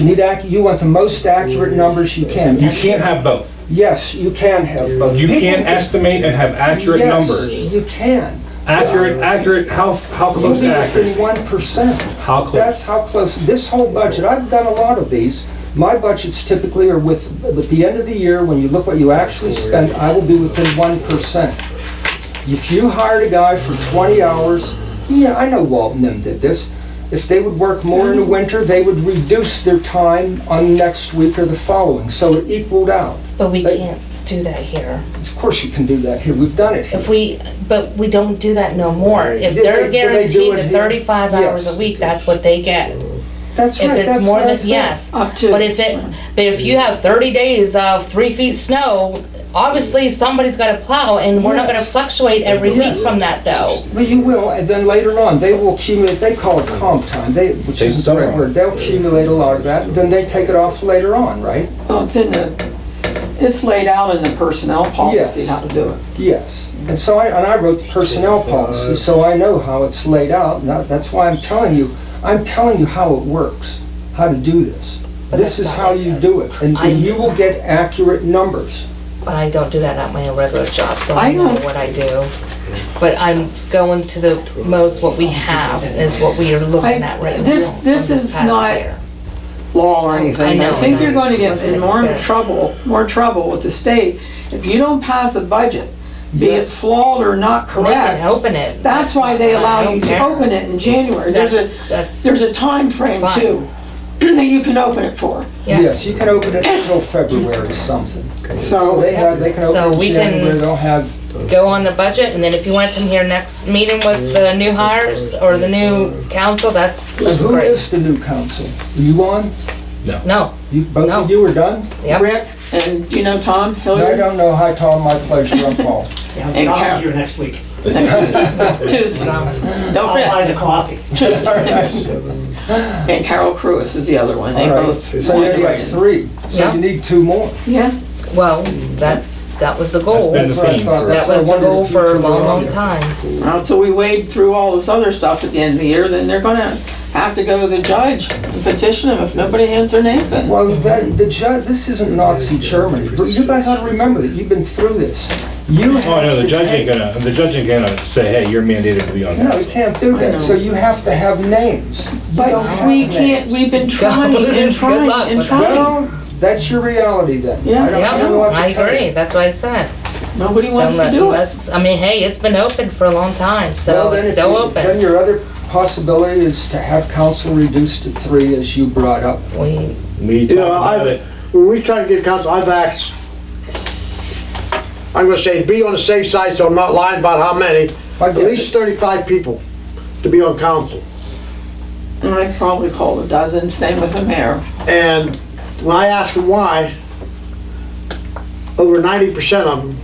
you want the most accurate numbers you can. You can't have both. Yes, you can have both. You People can't can- estimate and have accurate Yes, numbers. you can. Accurate, how close You'll to be within accuracy? 1%. How close? That's how close, this whole budget, I've done a lot of these. My budgets typically are with, at the end of the year, when you look what you actually spent, I will be within 1%. If you hired a guy for 20 hours, yeah, I know Walt and them did this. If they would work more in the winter, they would reduce their time on next week or the following, so it equaled out. But we can't do that here. Of course you can do that here, we've done it here. But we don't do that no more. If Do they're they do guaranteed it the here? 35 hours Yes. a week, that's what they get. That's If right, it's that's more what I than, said. yes. Up to. But if you have 30 days of 3 feet snow, obviously somebody's gotta plow, and we're not gonna Yes. fluctuate every week Yes. from that though. Well, you will, and then later on, they will accumulate, they call it comp time, which Take isn't the summer right off. word, they'll accumulate a lot of that, then they take it off later on, right? Oh, it's laid out in the personnel policy Yes. how to do it. Yes, and so I wrote the personnel policy, so I know how it's laid out, and that's why I'm telling you how it works, how to do this. But This that's is not how like you that. do it, and I- you will get accurate numbers. But I don't do that at my regular job, so I I know don't- what I do. But I'm going to the most what we have is what we are looking at right now. This from is past not- year. Law or anything. I know, think no, you're going to it get wasn't in more experiment. trouble with the state if you don't pass a budget, be it Yes. flawed or not They can correct. open it. That's why they not- I allow don't you to care. open it in January. That's, There's a time frame Fine. too, that you can open it for. Yes, yes. you can open it until February something. So So, they can So open it we in can- January, they'll have, Go on the budget, and then if you want them here next meeting with the new hires or the new council, that's who great. is the new council? Are you on? No, Both No. of you are done? yep. Rick, and do you know Tom I Hilliard? don't know, hi Tom, my pleasure, I'm Paul. And I'll Carol. be here next week. Next week. Tuesday. So, Don't I'll buy forget. the coffee. Tuesday. And Carol Crewis is the other one. They All right, both. so you already got 3, so Yeah. you need 2 more. Yeah. well, that was the goal. That's been That's what I theme thought. for- That That's what I was the wondered goal if you for a two were long, on long there. time. Well, until we wade through all this other stuff at the end of the year, then they're gonna have to go to the judge and petition them if nobody hands their names in. Well, the judge, this isn't Nazi Germany. You guys ought to remember that you've been through this. You have Oh, no, the to judge take- ain't gonna say, hey, you're mandated to be on No, you council. can't do I that, know. so you have to have names. You don't But have we can't, names. we've been trying Good and trying luck and with that. trying. Well, that's your reality then. Yeah. I don't know Yep, what to I tell you. agree, that's what I said. Nobody So wants to do it. unless, I mean, hey, it's been open for a long time, so Well, then it's if still you- open. Then your other possibility is to have council reduced to 3, as you brought up. We, We You know, talked about it. when we try to get council, I've asked, I'm gonna say, be on the safe side, so I'm not lying about how many, I at get least it. 35 people to be on council. And I'd probably call a dozen, same with the mayor. And when I asked them why, over 90% of them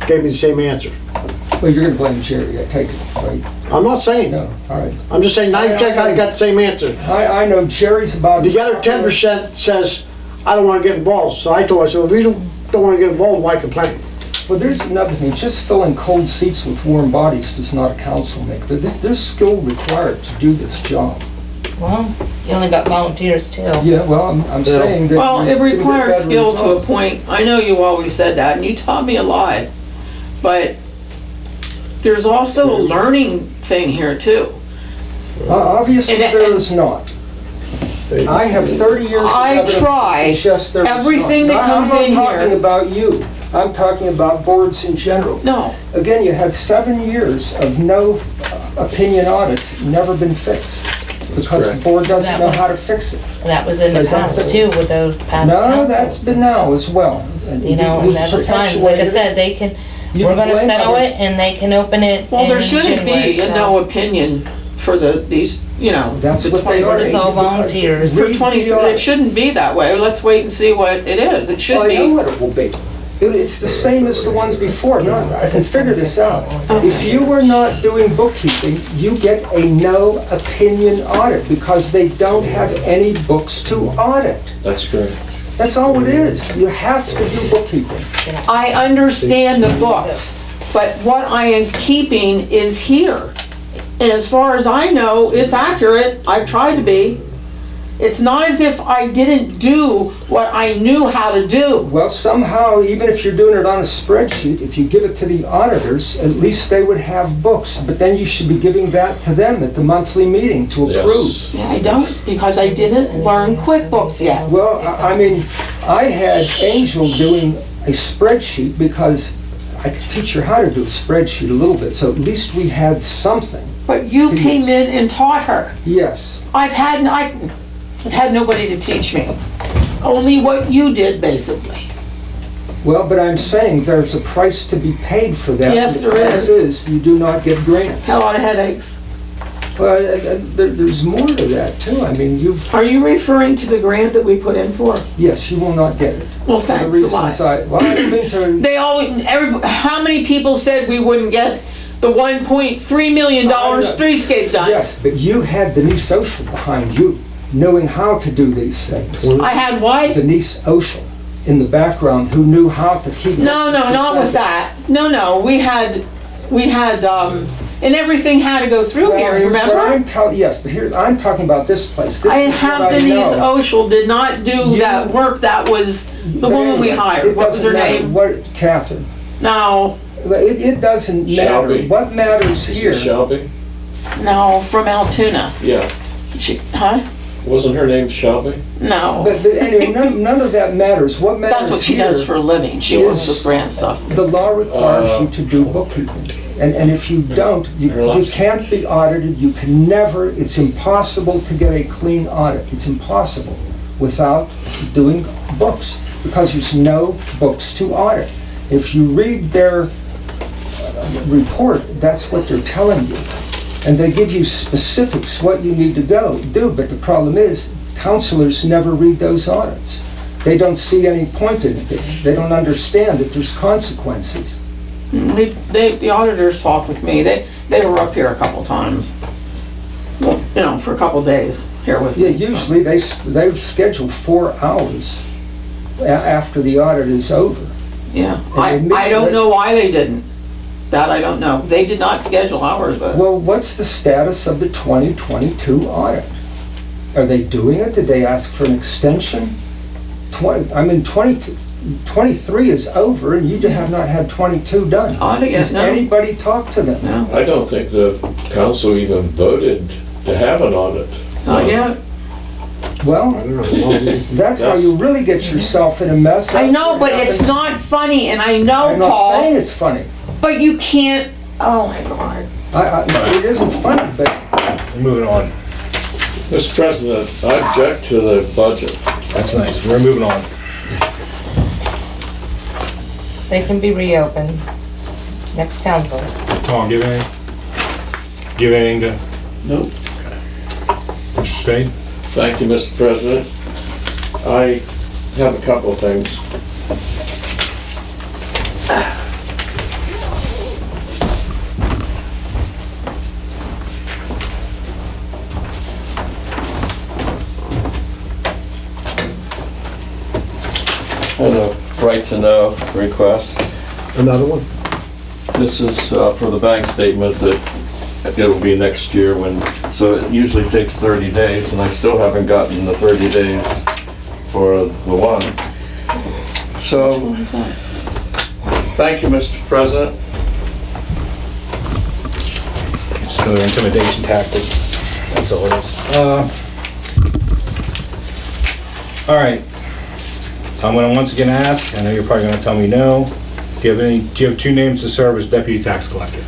gave me the same answer. Well, you're gonna blame Jerry, I take it, right? I'm not saying, No, all right. I'm just saying 90% guys got the same answer. I know Jerry's about. The other 10% says, I don't wanna get involved, so I told myself, if you don't don't wanna get involved, why complain? Well, there's another thing, just filling cold seats with warm bodies does not a council make. There's skill required to do this job. Well, you only got volunteers too. Yeah, well, I'm saying that. Well, you're it gonna get requires better skill to a results. point. I know you always said that, and you taught me a lot. But there's also a learning thing here too. Obviously, And- there is not. I have 30 years of I evidence to try suggest there is not. everything that No, comes in I'm not talking here. about you. I'm talking about boards in general. No, Again, you had 7 years of no opinion audits, never been fixed. Because the board doesn't That know how to was- fix it. And that was in the So don't past fix too, with those past No, councils. that's been and now as well. You know, You and that's fine, like I perpetuated it. said, they can, You we're can gonna blame settle others. it and they can open it well, there in shouldn't January, be a so- no opinion for these, you know, That's the what they 20 are. We're just all volunteers. For Read the 23, it audit. shouldn't be that way. Let's wait and see what it is. It should Well, I know be. what it will be. It's the same as the ones before. No, I can figure this out. If you were not doing bookkeeping, you get a no opinion audit because they don't have any books to audit. That's correct. That's all it is. You have to do bookkeeping. I understand the books, but what I am keeping is here. And as far as I know, it's accurate. I've tried to be. It's not as if I didn't do what I knew how to do. Well, somehow, even if you're doing it on a spreadsheet, if you give it to the auditors, at least they would have books. But then you should be giving that to them at the monthly meeting to approve. Yes. Yeah, I don't, because I didn't learn QuickBooks yet. Well, I mean, I had Angel doing a spreadsheet because I could teach her how to do a spreadsheet a little bit, so at least we had something. But you came in and taught her. Yes. I've had nobody to teach me. Only what you did, basically. Well, but I'm saying there's a price to be paid for that. Yes, The there price is. you do not get grants. Had a lot of headaches. Well, there's more to that too. I mean, Are you referring to the grant that we put in for? yes, you will not get it. Well, For the thanks a lot. reasons well, I didn't mean to. They always, how many people said we wouldn't get the $1.3 million streetscape done? Yes, but you had Denise Oshel behind you, knowing how to do these things. I had what? Denise Oshel in the background who knew how to keep. No, not with that. No, we had, and everything had to go through Well, here, here's what remember? I'm yes, but here, I'm talking about this place. This I is have what I Denise know. Oshel did not do that work, that was the woman we Anyway, hired, it what was her doesn't matter name? What, Catherine? No, It doesn't matter. Shelby. What matters Is here? it Shelby? no, from Altoona. Yeah. Huh? Wasn't her name Shelby? No, But anyway, none of that matters. What matters that's what she here, does for a living, she works is- with grant stuff. The law requires you to do bookkeeping. And if you don't, you can't be audited, you can never, it's impossible to get a clean audit. It's impossible without doing books, because there's no books to audit. If you read their report, that's what they're telling you. And they give you specifics, what you need to do, but the problem is, counselors never read those audits. They don't see any point in it. They don't understand that there's consequences. The auditors talked with me, they were up here a couple times. Well, you know, for a couple days here with Yeah, me. so. usually they schedule 4 hours after the audit is over. Yeah, And they I don't know why they didn't. That I don't know. They did not schedule hours, but. Well, what's the status of the 2022 audit? Are they doing it? Did they ask for an extension? 23 is over and you have not had 22 done. Audit, yes, Does no. anybody talk to them? No, I don't think the council even voted to have an audit. not yet. Well, that's how you really get yourself in a mess. I That's know, what but it's happened. not funny, and I know, I'm not Paul, saying it's funny. but you can't, oh my God. It isn't funny, but Moving on. Mr. President, I object to the budget. That's nice. We're moving on. They can be reopened. Next council. Tom, give anything? Give anything to? Nope. Mr. Spade? Thank you, Mr. President. I have a couple of things. Had a right-to-know request. Another one? This is for the bank statement that it'll be next year when, so it usually takes 30 days, and I still haven't gotten the 30 days for the one. So, thank you, Mr. President. It's another intimidation tactic. That's all it is. All right. I'm gonna once again ask, I know you're probably gonna tell me no. Do you have 2 names to serve as deputy tax collector?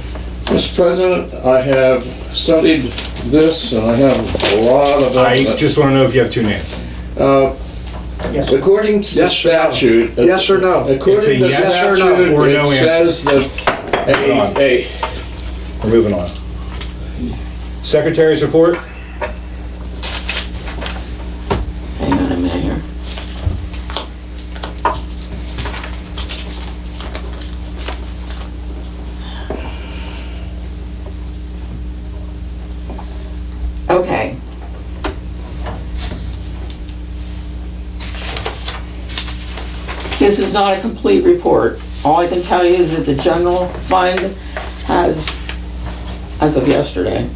Mr. President, I have studied this, and I have a lot of I evidence. just wanna know if you have 2 names. According to the Yes or no? statute. Yes or no? It's According a to the yes or no, statute, or no it answer. says that We're moving on. Secretary's report? Hang on a minute here. Okay. This is not a complete report. All I can tell you is that the general fund has, as of yesterday,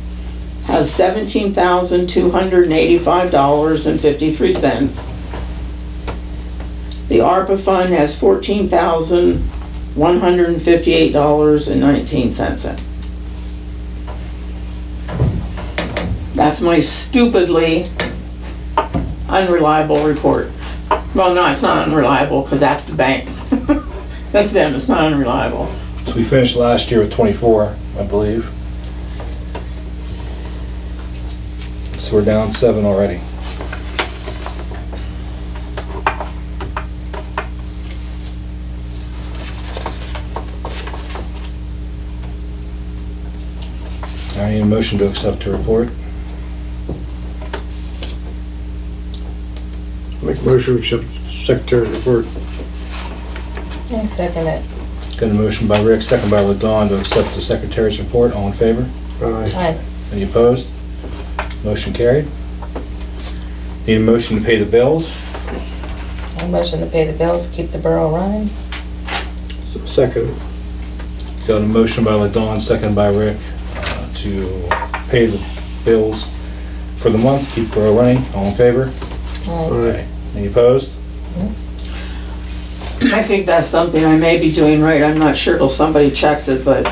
has $17,285.53. The ARPA fund has $14,158.19. That's my stupidly unreliable report. Well, no, it's not unreliable because that's the bank. That's them, it's not unreliable. So we finished last year with 24, I believe. So we're down 7 already. I need a motion to accept the report. Make a motion to accept Secretary's report. I second it. Got a motion by Rick, second by LaDawn to accept the secretary's report. All in favor? Aye. Aye. Any opposed? Motion carried. Need a motion to pay the bills. I motion to pay the bills, keep the borough running. Second. Got a motion by LaDawn, second by Rick, to pay the bills for the month, keep the borough running. All in favor? Aye. Any opposed? I think that's something I may be doing right. I'm not sure till somebody checks it, but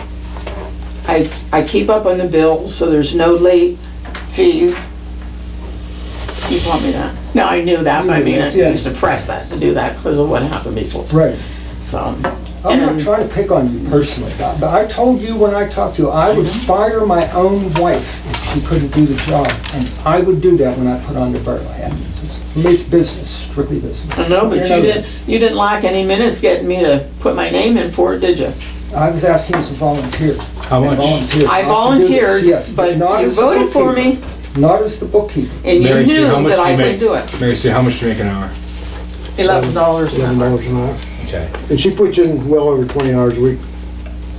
I keep up on the bills, so there's no late fees. You taught me that. No, I knew that, but I mean, I used to press that to do that because of what happened before. Right. So, I'm not and trying to pick on you personally, but I told you when I talked to you, I would fire my own wife if she couldn't do the job. And I would do that when I put on the borough hat. For me, it's business, strictly business. I know, but you didn't lack any minutes getting me to put my name in for it, did you? I was asking as a volunteer. How much? I volunteered, Yes, but not you as the voted for me, bookkeeper. Not as the bookkeeper. and you Mary Sue, how knew much that do I you could make? do it. Mary Sue, how much do you make an hour? $11 an hour. $11 an hour. Okay. And she puts in well over 20 hours a week.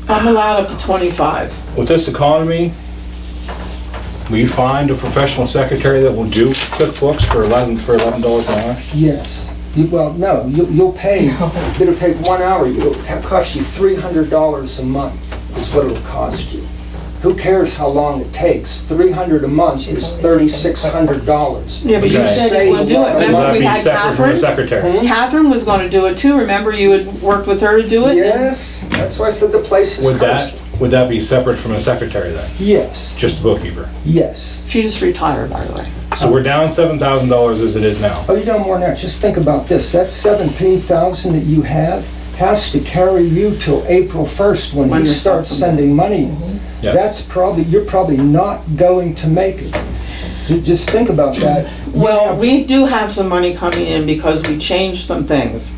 I'm allowed up to 25. With this economy, will you find a professional secretary that will do QuickBooks for $11 an hour? Yes. Well, no, you'll pay, it'll take 1 hour, it'll cost you $300 a month is what it'll cost you. Who cares how long it takes? $300 a month is $3,600. Yeah, but you Okay. said you would do it. So Remember that'd we be had separate from the Catherine? secretary. Catherine was gonna do it too. Remember you had worked with her to do it? Yes, that's why I said the place is Would that, cursed. would that be separate from a secretary then? Yes, Just a bookkeeper? yes. She just retired, by the way. So we're down $7,000 as it is now. Oh, you don't more than that. Just think about this. That $17,000 that you have has to carry you till April 1st when When he the stuff starts comes sending money in. Yes. That's probably, you're probably not going to make it. Just think about that. Well, we do have some money coming in because we changed some things.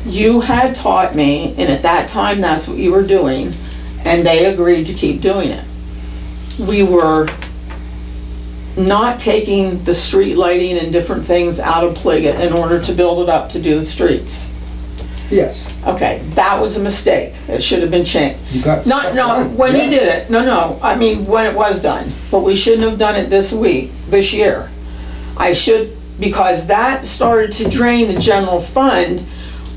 You had taught me, and at that time, that's what you were doing, and they agreed to keep doing it. We were not taking the street lighting and different things out of Pliget in order to build it up to do the streets. Yes, Okay, that was a mistake. It should have been changed. you got Not, stuff no, done. when Yeah. you did it, no, I mean, when it was done, but we shouldn't have done it this year. Because that started to drain the general fund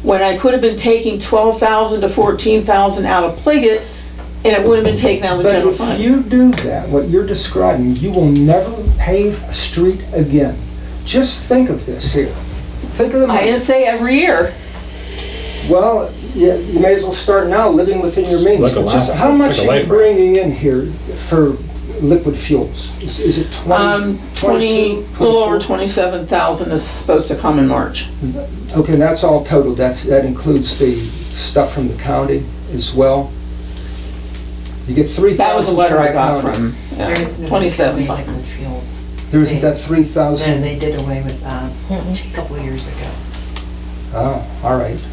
when I could have been taking 12,000 to 14,000 out of Pliget, and it would have been taken out of the But general if fund. you do that, what you're describing, you will never pave a street again. Just think of this here. Think of the I money. didn't say every year. Well, you may as well start now living within your means. Like a Just life- how much like a are you life raft. bringing in here for liquid fuels? Is it 20, 20, a little over 24? 27,000 is supposed to come in March. Okay, that's all total. That includes the stuff from the county as well. You get 3,000. That was a letter from I the got county. from, There yeah, is no 27 liquid something. fuels. There isn't that Then 3,000? they did away with that a couple of years ago. Oh, all right.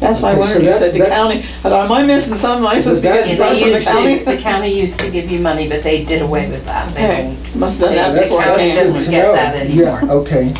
That's why I Okay, wondered, so you that- said the that- county. I thought, am I missing something? Am I supposed to be That- getting And something they from the used to, county? the county used to give you money, but they did away with that. They Okay, don't- must have done that They- before I county came. doesn't Good to get know. that anymore. Yeah, okay.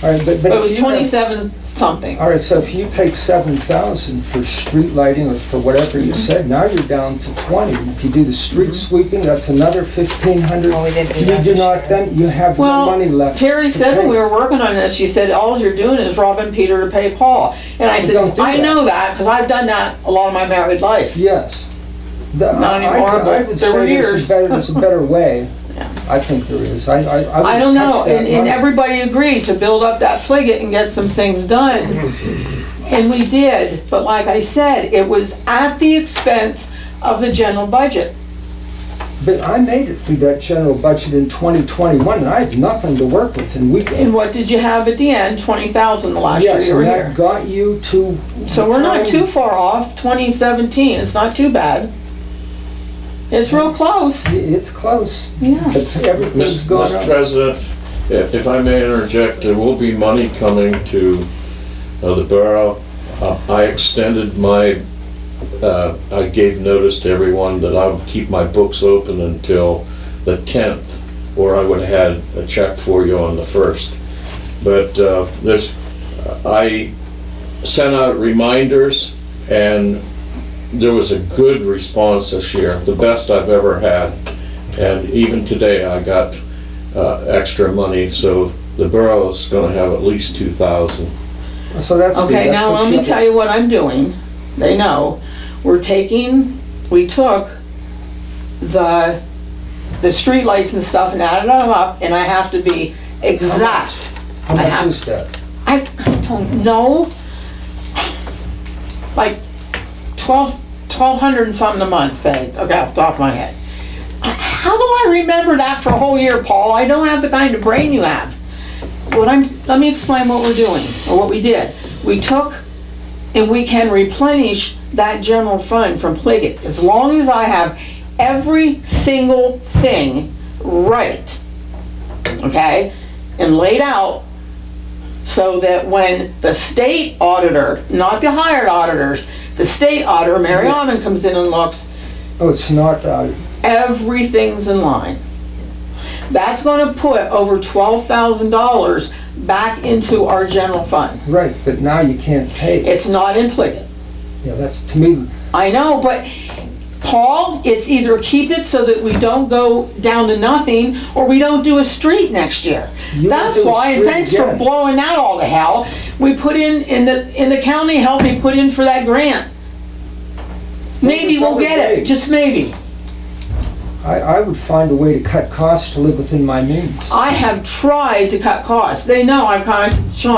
All right, but But it if was you have- 27 something. All right, so if you take 7,000 for street lighting or for whatever you Mm-hmm. said, now you're down to 20. If you do the street sweeping, that's another 1,500. Well, we didn't do You that do this not, year. then you have no Well, money left. Terry to said when pay. we were working on this, she said, all you're doing is robbing Peter to pay Paul. And I Well, said, don't do I that. know that, because I've done that a lot of my married life. Yes. Not anymore, I but would there were say years. there's a better way. Yeah. I think there is. I don't know, and money. everybody agreed to build up that Pliget and get some things done. And we did, but like I said, it was at the expense of the general budget. But I made it through that general budget in 2021, and I had nothing to work with, and we. And what did you have at the end? 20,000 the last year Yes, you were and that here. got you to. So the we're not time- too far off, 2017, it's not too bad. It's real close, It's close, yeah. but everything's gone Mr. up. President, if I may interject, there will be money coming to the borough. I extended I gave notice to everyone that I would keep my books open until the 10th, or I would have had a check for you on the 1st. But I sent out reminders, and there was a good response this year, the best I've ever had. And even today, I got extra money, so the borough is gonna have at least 2,000. So that's. Okay, now let me tell you what I'm doing. They know. We took the streetlights and stuff and added them up, and I have to be exact. How I much have- is that? I don't know. Like 1,200 and something a month, say, okay, off the top of my head. How do I remember that for a whole year, Paul? I don't have the kind of brain you have. Let me explain what we're doing, or what we did. We took, and we can replenish that general fund from Pliget, as long as I have every single thing right, okay, and laid out, so that when the state auditor, not the hired auditors, the state auditor, Mary Almond, comes in and looks, Oh, it's not, everything's in line. That's gonna put over $12,000 back into our general fund. right, but now you can't pay. It's not in Pliget. Yeah, that's, to me, I know, but Paul, it's either keep it so that we don't go down to nothing, or we don't do a street next year. You won't That's do a why, and street thanks for again. blowing that all to hell. We put in the county helped me put in for that grant. Maybe there's we'll other get it, ways. just maybe. I would find a way to cut costs to live within my means. I have tried to cut costs. They know I've kind of, Sean,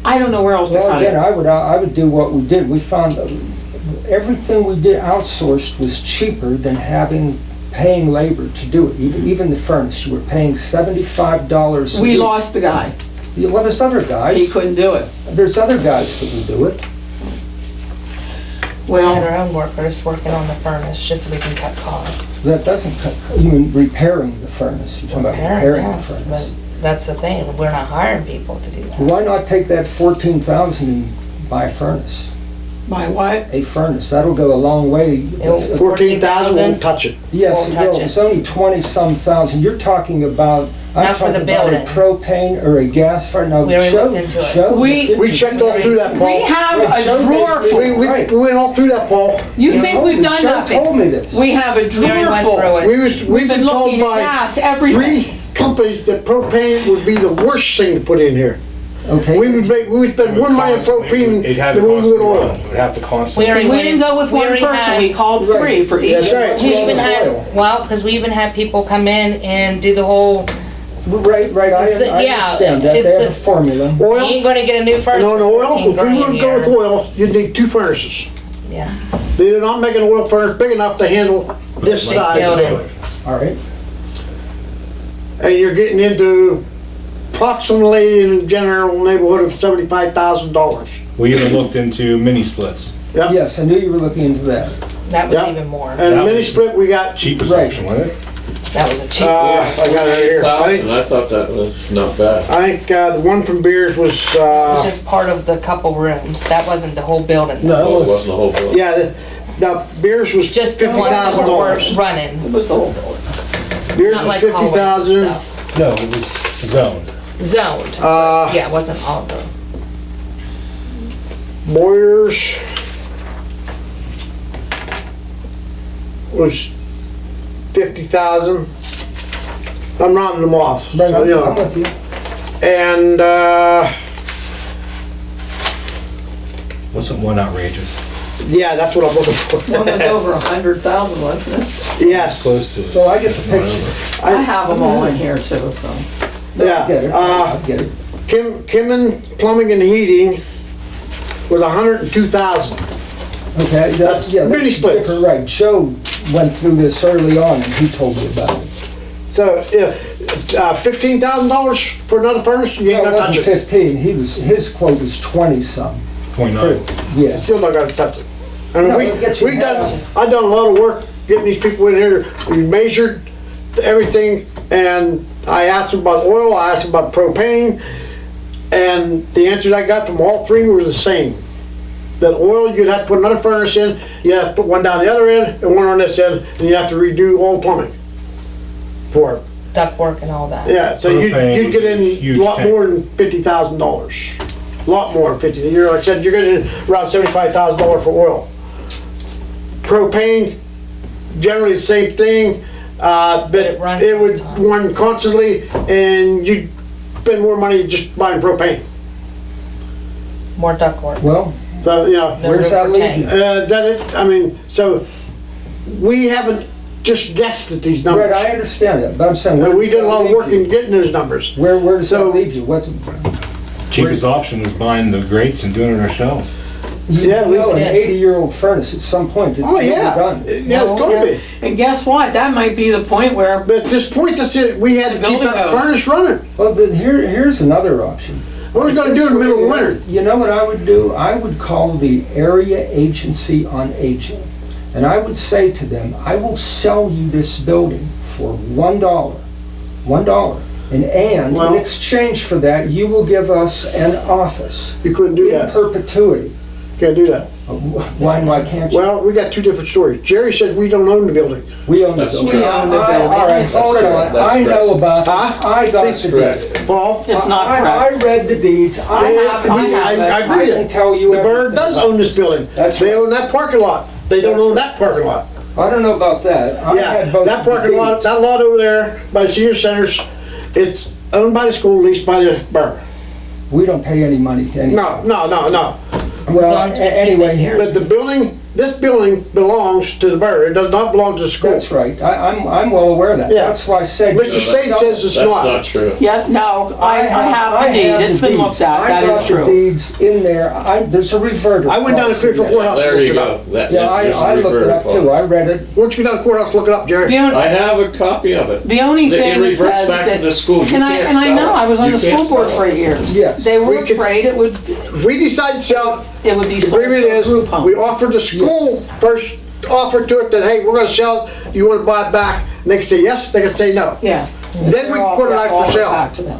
I don't know where else to Well, cut again, it. I would do what we did. We found that everything we did outsourced was cheaper than paying labor to do it. Even the furnace, you were paying $75 a We week. lost the guy. Yeah, well, there's other He guys. couldn't do it. There's other guys that will do it. We had Well, our own workers working on the furnace just so we can cut costs. That doesn't cut, you mean repairing the furnace? You're talking about repairing the Yes, but furnace. that's the thing, we're not hiring people to do that. Why not take that 14,000 and buy a furnace? my what? A furnace, that'll go a long way. It'll- 14,000 won't touch it. Yes, won't it touch will. it. It's only 20-some thousand. You're talking about, I'm Not for the talking about a building. propane or a gas furnace. No, We already Joe- looked into it. Joe We- looked We into checked it. all through that, Paul. We have Right, a Joe drawer gave me- full. We went all through that, Paul. You You think told we've me- done Joe nothing? told me this. We have a We already drawer went full. through it. We've We've been been told looking at by gas, everything. 3 companies that propane would be the worst thing to put in here. Okay. We would spend more money on propane It'd have to than we would constantly oil. run. It'd have to We constantly. already We didn't go with we one already person, had- we called three for each. That's right. We even Oil. had, well, because we even had people come in and do the whole, Right, I Yeah, understand that, it's they have a- a formula. you Oil, ain't gonna get a new furnace and on for oil, 14 if we grand were to go with here. oil, you'd need 2 furnaces. Yeah, They do not make an oil furnace big enough to handle this Like size. building. All right, And you're getting into approximately in the general neighborhood of $75,000. We even looked into mini splits. Yep. yes, I knew you were looking into that. that was Yeah. even more. And That mini was- split, we got, Cheapest Right. option, wasn't it? That was a cheap. I got it here. I thought that was not bad. I think, the one from Beers was, It was just part of the couple rooms. That wasn't the whole building. No, Oh, it it was, wasn't the whole bill. yeah, the Beers was Just the ones that were $50,000. running, It was the whole building. Beers not was like hallways and 50,000. stuff. No, it was zoned. Zoned. Yeah, it wasn't all of them. Boyers was 50,000. I'm rounding them off. right, you know. I'm with you. And, Wasn't one outrageous? yeah, that's what I'm looking for. One was over 100,000, wasn't it? Yes. Close to it. So I get the picture. I have them all in here too, so. No, Yeah, I get it, I get it. Kim and Plumbing and Heating was 102,000. Okay, That's yeah, mini that's splits. different, right. Joe went through this early on and he told me about it. So, $15,000 for another furnace, you ain't No, it gonna touch wasn't it. 15, his quote was 20-some. 0.9. Yeah. Still not gonna touch it. I mean, No, it'll get you I've done a lot of work getting these people in here. We measured everything, and I asked them about oil, I asked them about propane, and the answers I got from all three were the same. That oil, you'd have to put another furnace in, you have to put one down the other end, and one on this end, and you have to redo all the plumbing for it. Ductwork and all that. Yeah, so Propane, you'd get in huge a lot tank. more than $50,000. A lot more than 50. You're, like I said, you're getting around $75,000 for oil. Propane, generally the same thing, but it runs it all would the time. run constantly, and you'd spend more money just buying propane. More ductwork. Well, So, you know, No where's room that for leave tank. you? that it, I mean, so we haven't just guessed at these Right, I numbers. understand that, but I'm saying. where We does did a that lot of leave work you? in getting those numbers. Where does So- that leave you? What, Cheapest option is buying the grates and doing it ourselves. Yeah, we- know, an did. 80-year-old furnace at some point, it's Oh, really yeah. done. Yeah, it's gonna be. And guess what? That might be the point where, But at this point, that's it, we had to The keep building that goes. furnace running. Well, then here's another option. What was gonna do in the middle of winter? You know what I would do? I would call the Area Agency on Aging, and I would say to them, I will sell you this building for $1. $1. And in Well- exchange for that, you will give us an office You couldn't do in that. perpetuity. Can't do that. Why can't you? Well, we got two different stories. Jerry says we don't own the building. We own the That's building. true. We own the All building. right, hold That's on. correct. That's I know correct. about this. Huh? I got That's the correct. deed. Paul? it's not I correct. read the deeds. I have it. I agree. I can tell you The borough everything. does own this building. That's They right. own that parking lot. They don't That's own that parking lot. I don't know about that. I Yeah, had both that parking lot, deeds. that lot over there by the senior centers, it's owned by the school, leased by the borough. We don't pay any money to anyone. No. Well, As long as we keep it anyway, here. But the building, this building belongs to the borough. It does not belong to the school. that's right. I'm well aware of that. Yeah. That's why I said. Mr. Spade says it's That's not. not true. Yeah, no, I have the deed, it's been looked at, that is I true. got the deeds in there. there's a reverter. I went down to clause in Clearfield there. Courthouse and There looked you it go. up. That- Yeah, there's a I looked it reverter up too. clause. I read it. Why don't you go down to the courthouse, look it up, Jerry? The only, I have a copy of it. the only It thing it reverts says back to is the that, school. You and I, can't and I sell know, it. I was on You the can't school board sell for it. 8 years. Yes. They were We could- afraid it would If we decide to sell it, be the sold agreement to a is, group home. we offered the school first, offered to it that, hey, we're gonna sell it, you wanna buy it back? And they can say yes, they can say no. Yeah. Then we put it out for Offer sale. back to them.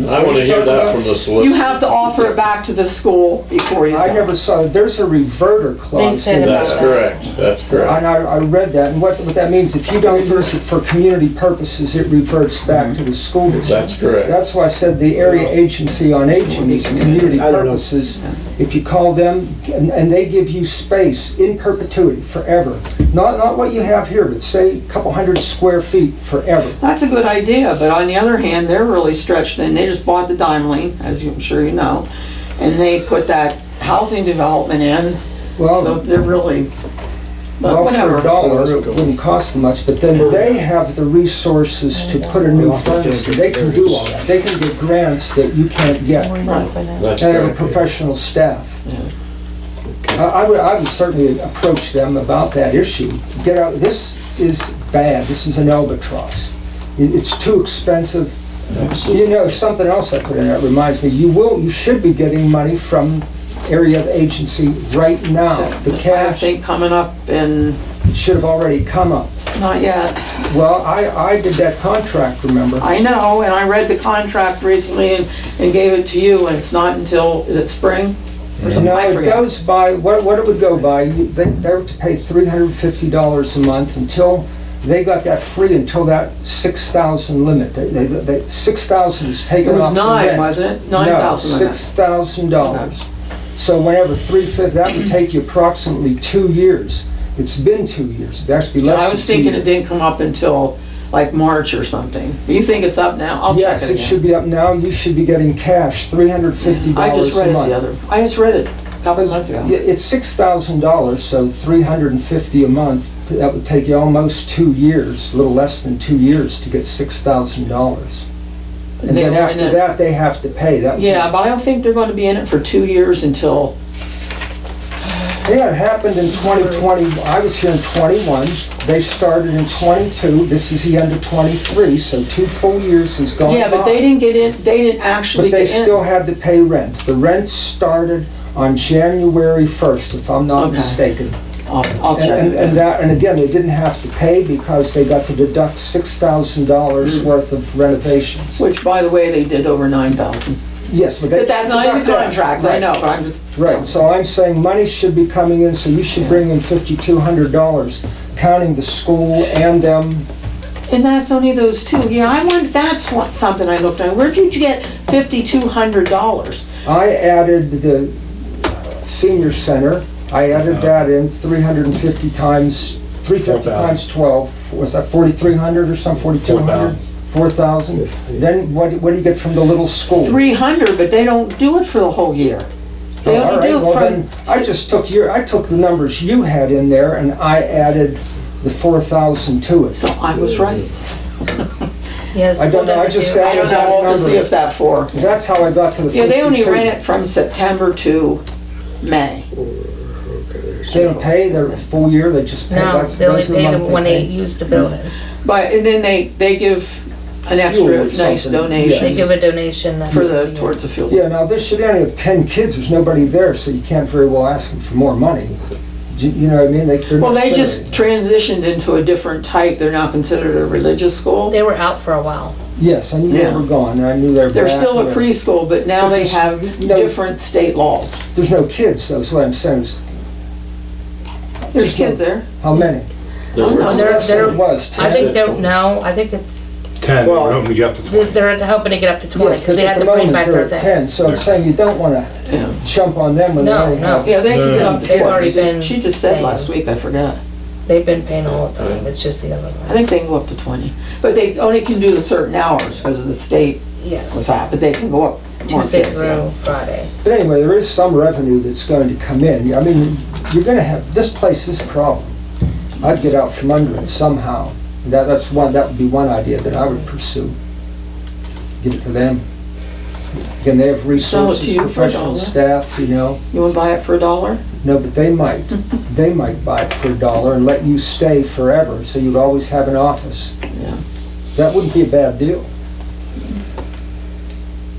I want to hear that from the solicitor. You have to offer it back to the school before you I sell never it. saw, there's a reverter clause said in about That's there. correct. That's correct. And I read that, and what that means, if you don't use it for community purposes, it reverts back to the school district. That's correct. That's why I said the Area Agency on Aging is community I don't know. purposes. If you call them, and they give you space in perpetuity, forever. Not what you have here, but say a couple hundred square square feet forever. That's a good idea, but on the other hand, they're really stretched thin. They just bought the dime lane, as I'm sure you know, and they put that housing development in, so Well, they're really, but well, for whatever. $1, it wouldn't cost them much, but then they have the resources to put a new furnace, they can do all that. They can get grants that you can't get, and That's have a great. professional staff. Yeah. I would certainly approach them about that issue. Get out, this is bad, this is an albatross. It's too expensive. You know, something else I put in there reminds me, you should be getting money from area of agency right now. The I cash think coming up in, should have already come up. not yet. Well, I did that contract, remember? I know, and I read the contract recently and gave it to you, and it's not until, is it spring? Or something? No, I it forget. goes by, what it would go by, they were to pay $350 a month until, they got that free until that 6,000 limit. 6,000 is It taken off was the 9, rent. wasn't it? No, 9,000. I meant. $6,000. So whenever 350, that would take you approximately 2 years. It's been 2 years, it's actually less I than was 2 thinking it years. didn't come up until like March or something. You think it's up now? I'll check Yes, it it again. should be up now, you should be getting cash, $350 I just read a it month. I just read it a couple months ago. Yeah, it's $6,000, so $350 a month, that would take you almost 2 years, a little less than 2 years to get $6,000. And then They were in after it. that, they have to pay. That was- Yeah, but I don't think they're going to be in it for 2 years until, Yeah, it happened in 2020, I was here in 21, they started in 22, this is the end of 23, so 2 full years has gone by. yeah, but they didn't get in, they didn't actually But they get in. still had to pay rent. The rent started on January 1st, if I'm not Okay. mistaken. I'll check And it. that, and again, they didn't have to pay because they got to deduct $6,000 worth of renovations. Which, by the way, they did over 9,000. Yes, but they. But that's not in the deduct that. contract, I Right. know, but I'm just. Right, so I'm saying money should be coming in, so you should bring in $5,200, counting the school and them. And that's only those two. Yeah, I want, that's what, something I looked at. Where did you get $5,200? I added the senior center, I added that in 350 times, 350 times 12, was that 4,300 or some, 4,200? 4,000. Then what do you get from the little school? 300, but they don't do it for the whole year. They All only right, do well it then, I just took I took the numbers you had in there and I added the 4,000 to it. So I was right. Yes, I don't know, I just I added don't know, that I'll have to see number. if that for. That's how I got to the 52. Yeah, they only rent it from September to May. They don't pay their full year, they just pay. No, that's- they only those are the pay them month when they pay. use the building. But, and then they give an Fuel or extra nice something, They donation give a donation. for the, towards the fuel. Yeah, now this should only have 10 kids, there's nobody there, so you can't very well ask them for more money. You know what I mean? They're Well, not they just generating. transitioned into a different type. They're now considered a religious school. They were out for a while. Yes, I knew they Yeah. were gone, and I knew they were They're back still a there. preschool, but now But they there's have no- different state laws. There's no kids, though, is what I'm saying. There's kids there. How many? Oh, no, they're- Less than it was, I 10. think they're, no, I think it's, 10, Well- we're hoping to get up to 20. they're hoping to get up to 20, Yes, because they at had the to bring moment back they're their at 10, things. so I'm saying you don't want to Yeah. jump on them when they No, only no. have. Yeah, they can get up to They've already 20. been She just said paying. last week, I forgot. They've been paying all the time, it's just the other I one. think they can go up to 20. But they only can do the certain hours because of the state with Yes, that, but they can go up more Tuesday kids. yeah. through Friday. But anyway, there is some revenue that's going to come in. I mean, you're going to have, this place is a problem. I'd get out from under it somehow. That would be one idea that I would pursue. Give it to them. Again, they have Sell it to resources, you for professional $1. staff, you know. You want to buy it for $1? No, but they might. They might buy it for $1 and let you stay forever, so you'd always have an office. Yeah. That wouldn't be a bad deal.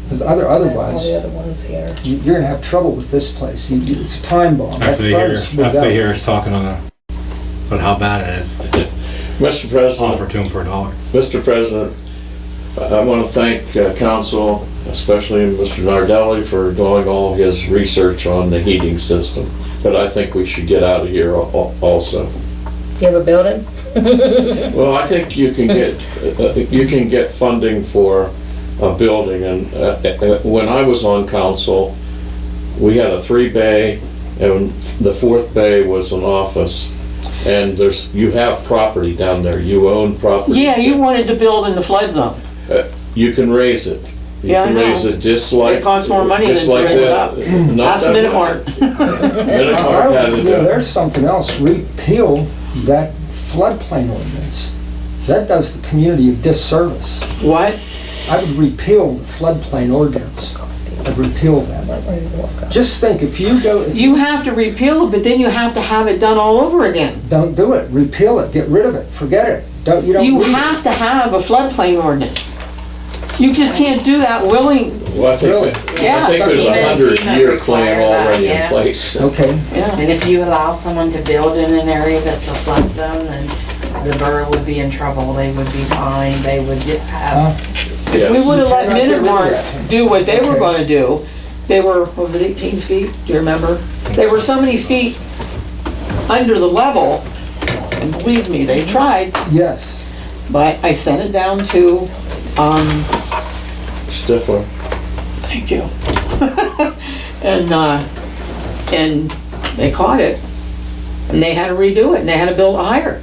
Because All otherwise, the other ones here. you're going to have trouble with this place. It's a time bomb. That After they furnace hear, will after go. they hear us talking on about how bad it is, Mr. President, offer to them for $1. Mr. President, I want to thank council, especially Mr. Nardelli, for doing all his research on the heating system. But I think we should get out of here also. Do you have a building? Well, I think you can get funding for a building, and when I was on council, we had a 3-bay, and the 4th bay was an office. And you have property down there, you own property. Yeah, you wanted to build in the flood zone. You can raise it. You Yeah, I can know. raise it just like. It costs more money just than to like raise it that. up. Not Ask that Minute much. Mart. Minute Mart had to do it. There's something else, repeal that floodplain ordinance. That does the community a disservice. What? I would repeal the floodplain ordinance. I'd repeal that. Just think, if you go, if You have to repeal it, but then you have to have it done all over again. don't do it, repeal it, get rid of it, forget it. You don't You need it. have to have a floodplain ordinance. You just can't do that willing, Well, I think, Really? Yeah. I think there's a Even 100-year plan require that, already in yeah. place. Okay, yeah. And if you allow someone to build in an area that's a flood zone, then the borough would be in trouble, they would be fined, they would have, If we Yes. would've let You cannot get Minute rid of Mart that. do what they were Okay. gonna do, they were, what was it, 18 feet? Do you remember? They were so many feet under the level, and believe me, they tried, yes. but I sent it down to, Stifler. thank you. And they caught it, and they had to redo it, and they had to build higher.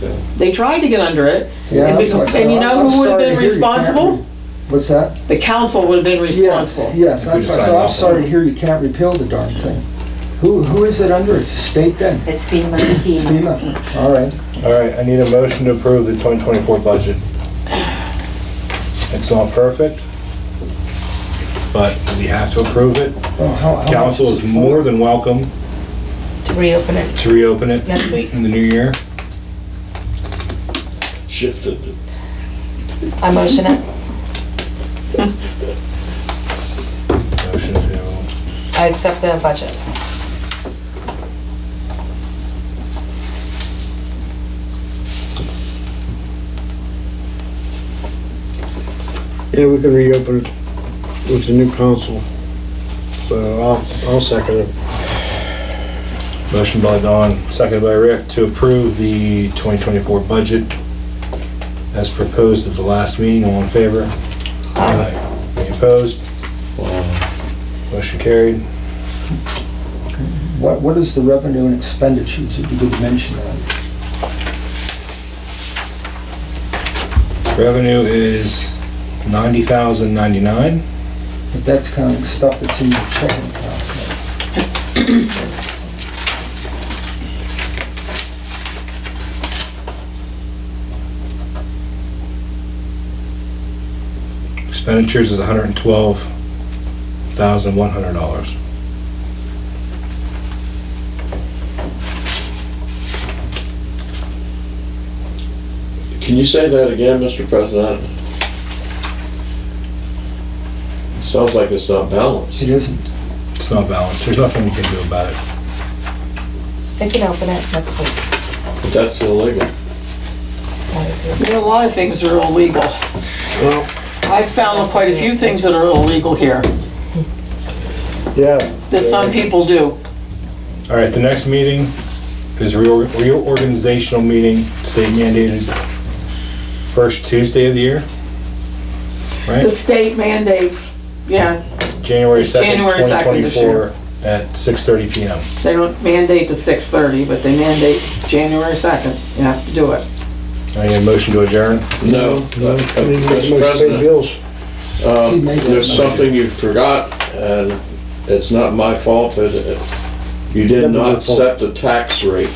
Yeah. They tried to get under it, Yeah, and that's what I said. and you know I'm who would've sorry to been hear you can't responsible? What's that? The council would've been responsible. Yes, If we that's decide right, so not I'm to. sorry to hear you can't repeal the darn thing. Who is it under? It's the state then? it's FEMA and FEMA. FEMA, all right. All right, I need a motion to approve the 2024 budget. It's not perfect, but we have to approve it. Well, how much Council is it for? more than welcome To reopen it to reopen it next week. in the new year. Shifted. I motion it. Motion to, I accept the budget. Yeah, we can reopen it with the new council. So I'll second it. motion by Don, seconded by Rick, to approve the 2024 budget as proposed at the last meeting. All in favor? Aye. Any opposed? Motion carried. What is the revenue and expenditures, if you could mention that? Revenue is $90,099. But that's kind of stuff that's in your checking accounts now. Expenditures is $112,100. Can you say that again, Mr. President? Sounds like it's not balanced. It isn't. It's not balanced. There's nothing we can do about it. They can open it next week. But that's illegal. There are a lot of things that are illegal. Well, I've found quite a few things that are illegal here, yeah. that some people do. All right, the next meeting is a reorganizational meeting, state mandated, first Tuesday of the year, The right? state mandates, yeah, January It's 2nd, January 2nd this 2024 at 6:30 PM. they don't mandate the 6:30, but they mandate January 2nd. You have to do it. I need a motion to adjourn. No, Mr. President, Bills. there's something you forgot, and it's not my fault, but you did Never my not fault. set the tax rate.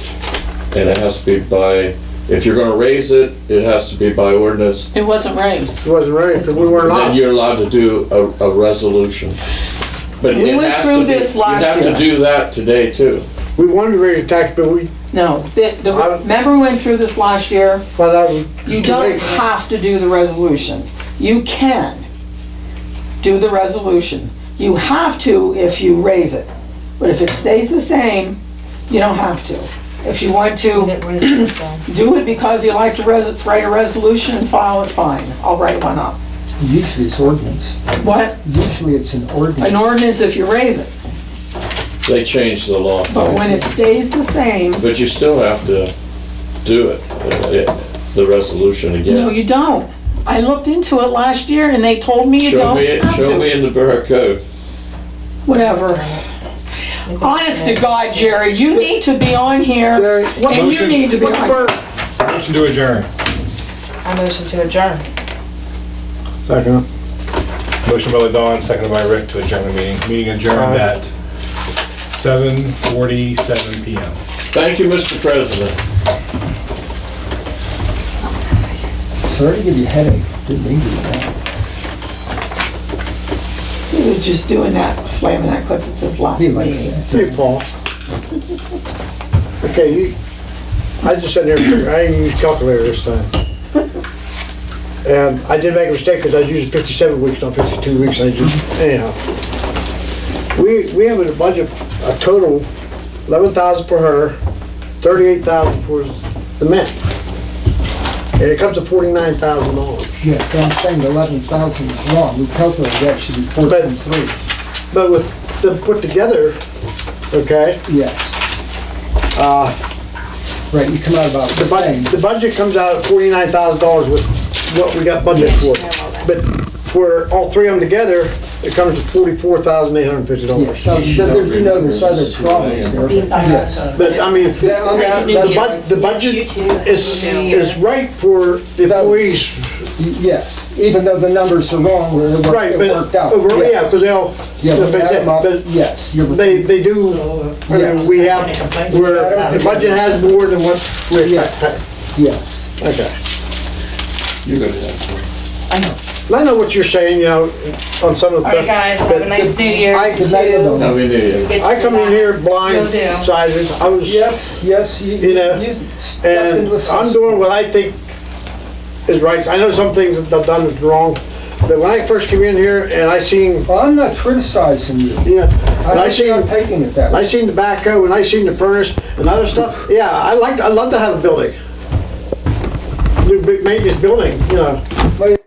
And it has to be by, if you're gonna raise it, it has to be by ordinance. It wasn't raised. It wasn't ready because we weren't Then on. you're allowed to do a resolution. But We it went has through to be- this last You have year. to do that today too. We wanted to raise the tax, but No, remember we went through this last year? found out it was You too don't late. have to do the resolution. You can do the resolution. You have to if you raise it. But if it stays the same, you don't have to. If you want We to didn't raise it, so. do it because you like to write a resolution and file it, fine. I'll write one up. Usually it's ordinance. What? Usually it's an ordinance. An ordinance if you raise it. They changed the law. But when it stays the same, But you still have to do it, the resolution no, again. you don't. I looked into it last year and they told me you Show don't me, have show me to. in the Borough Code. Whatever. Honest to God, Jerry, you need to be on here, Jerry, and you motion? need to be What's on. your, Motion to adjourn. I motion to adjourn. second, Motion by Dawn, seconded by Rick to adjourn the meeting. Meeting adjourned at 7:47 PM. Thank you, Mr. President. Sorry to give you a headache, didn't mean to do that. He was just doing that, slamming that because it's his last He likes meeting. that. hey, Paul. Okay, I just sat there, and figured- I didn't use calculator this time. And I did make a mistake because I was using 57 weeks, not 52 weeks, I just, anyhow. We have a budget, a total, 11,000 for her, 38,000 for the men. And it comes to $49,000. Yeah, so I'm saying 11,000 is wrong. We calculated that should be 14,300. But with them put together, okay, Yes. Right, you come out about the same. the budget comes out at $49,000 with what we got budgeted for. But for all three of them together, it comes to $44,850. Yeah, so there's other problems there. But yes. But I mean, Yeah, on that- the budget is right for the employees. Yes, even though the numbers are wrong, it Right, but, worked out. yeah, because they'll, Yeah, we add them up. but Yes, you're. they do, I mean, we have, where the budget has more than what we expect. Yes. Okay. You go to that. I know. And I know what you're saying, you know, on some of the. All right, guys, have a nice New Year's. Good night, too. everyone. Have a good day. I come in here blind Will do. sided, I was, Yes, You know, stepped and into a I'm system. doing what I think is right. I know some things that I've done is wrong, but when I first came in here and I seen, Well, I'm not criticizing you. you know, and I I'm seen, not taking it that and I way. seen the backhoe and I seen the furnace and other stuff, yeah, I love to have a building. Do big maintenance building, you know. But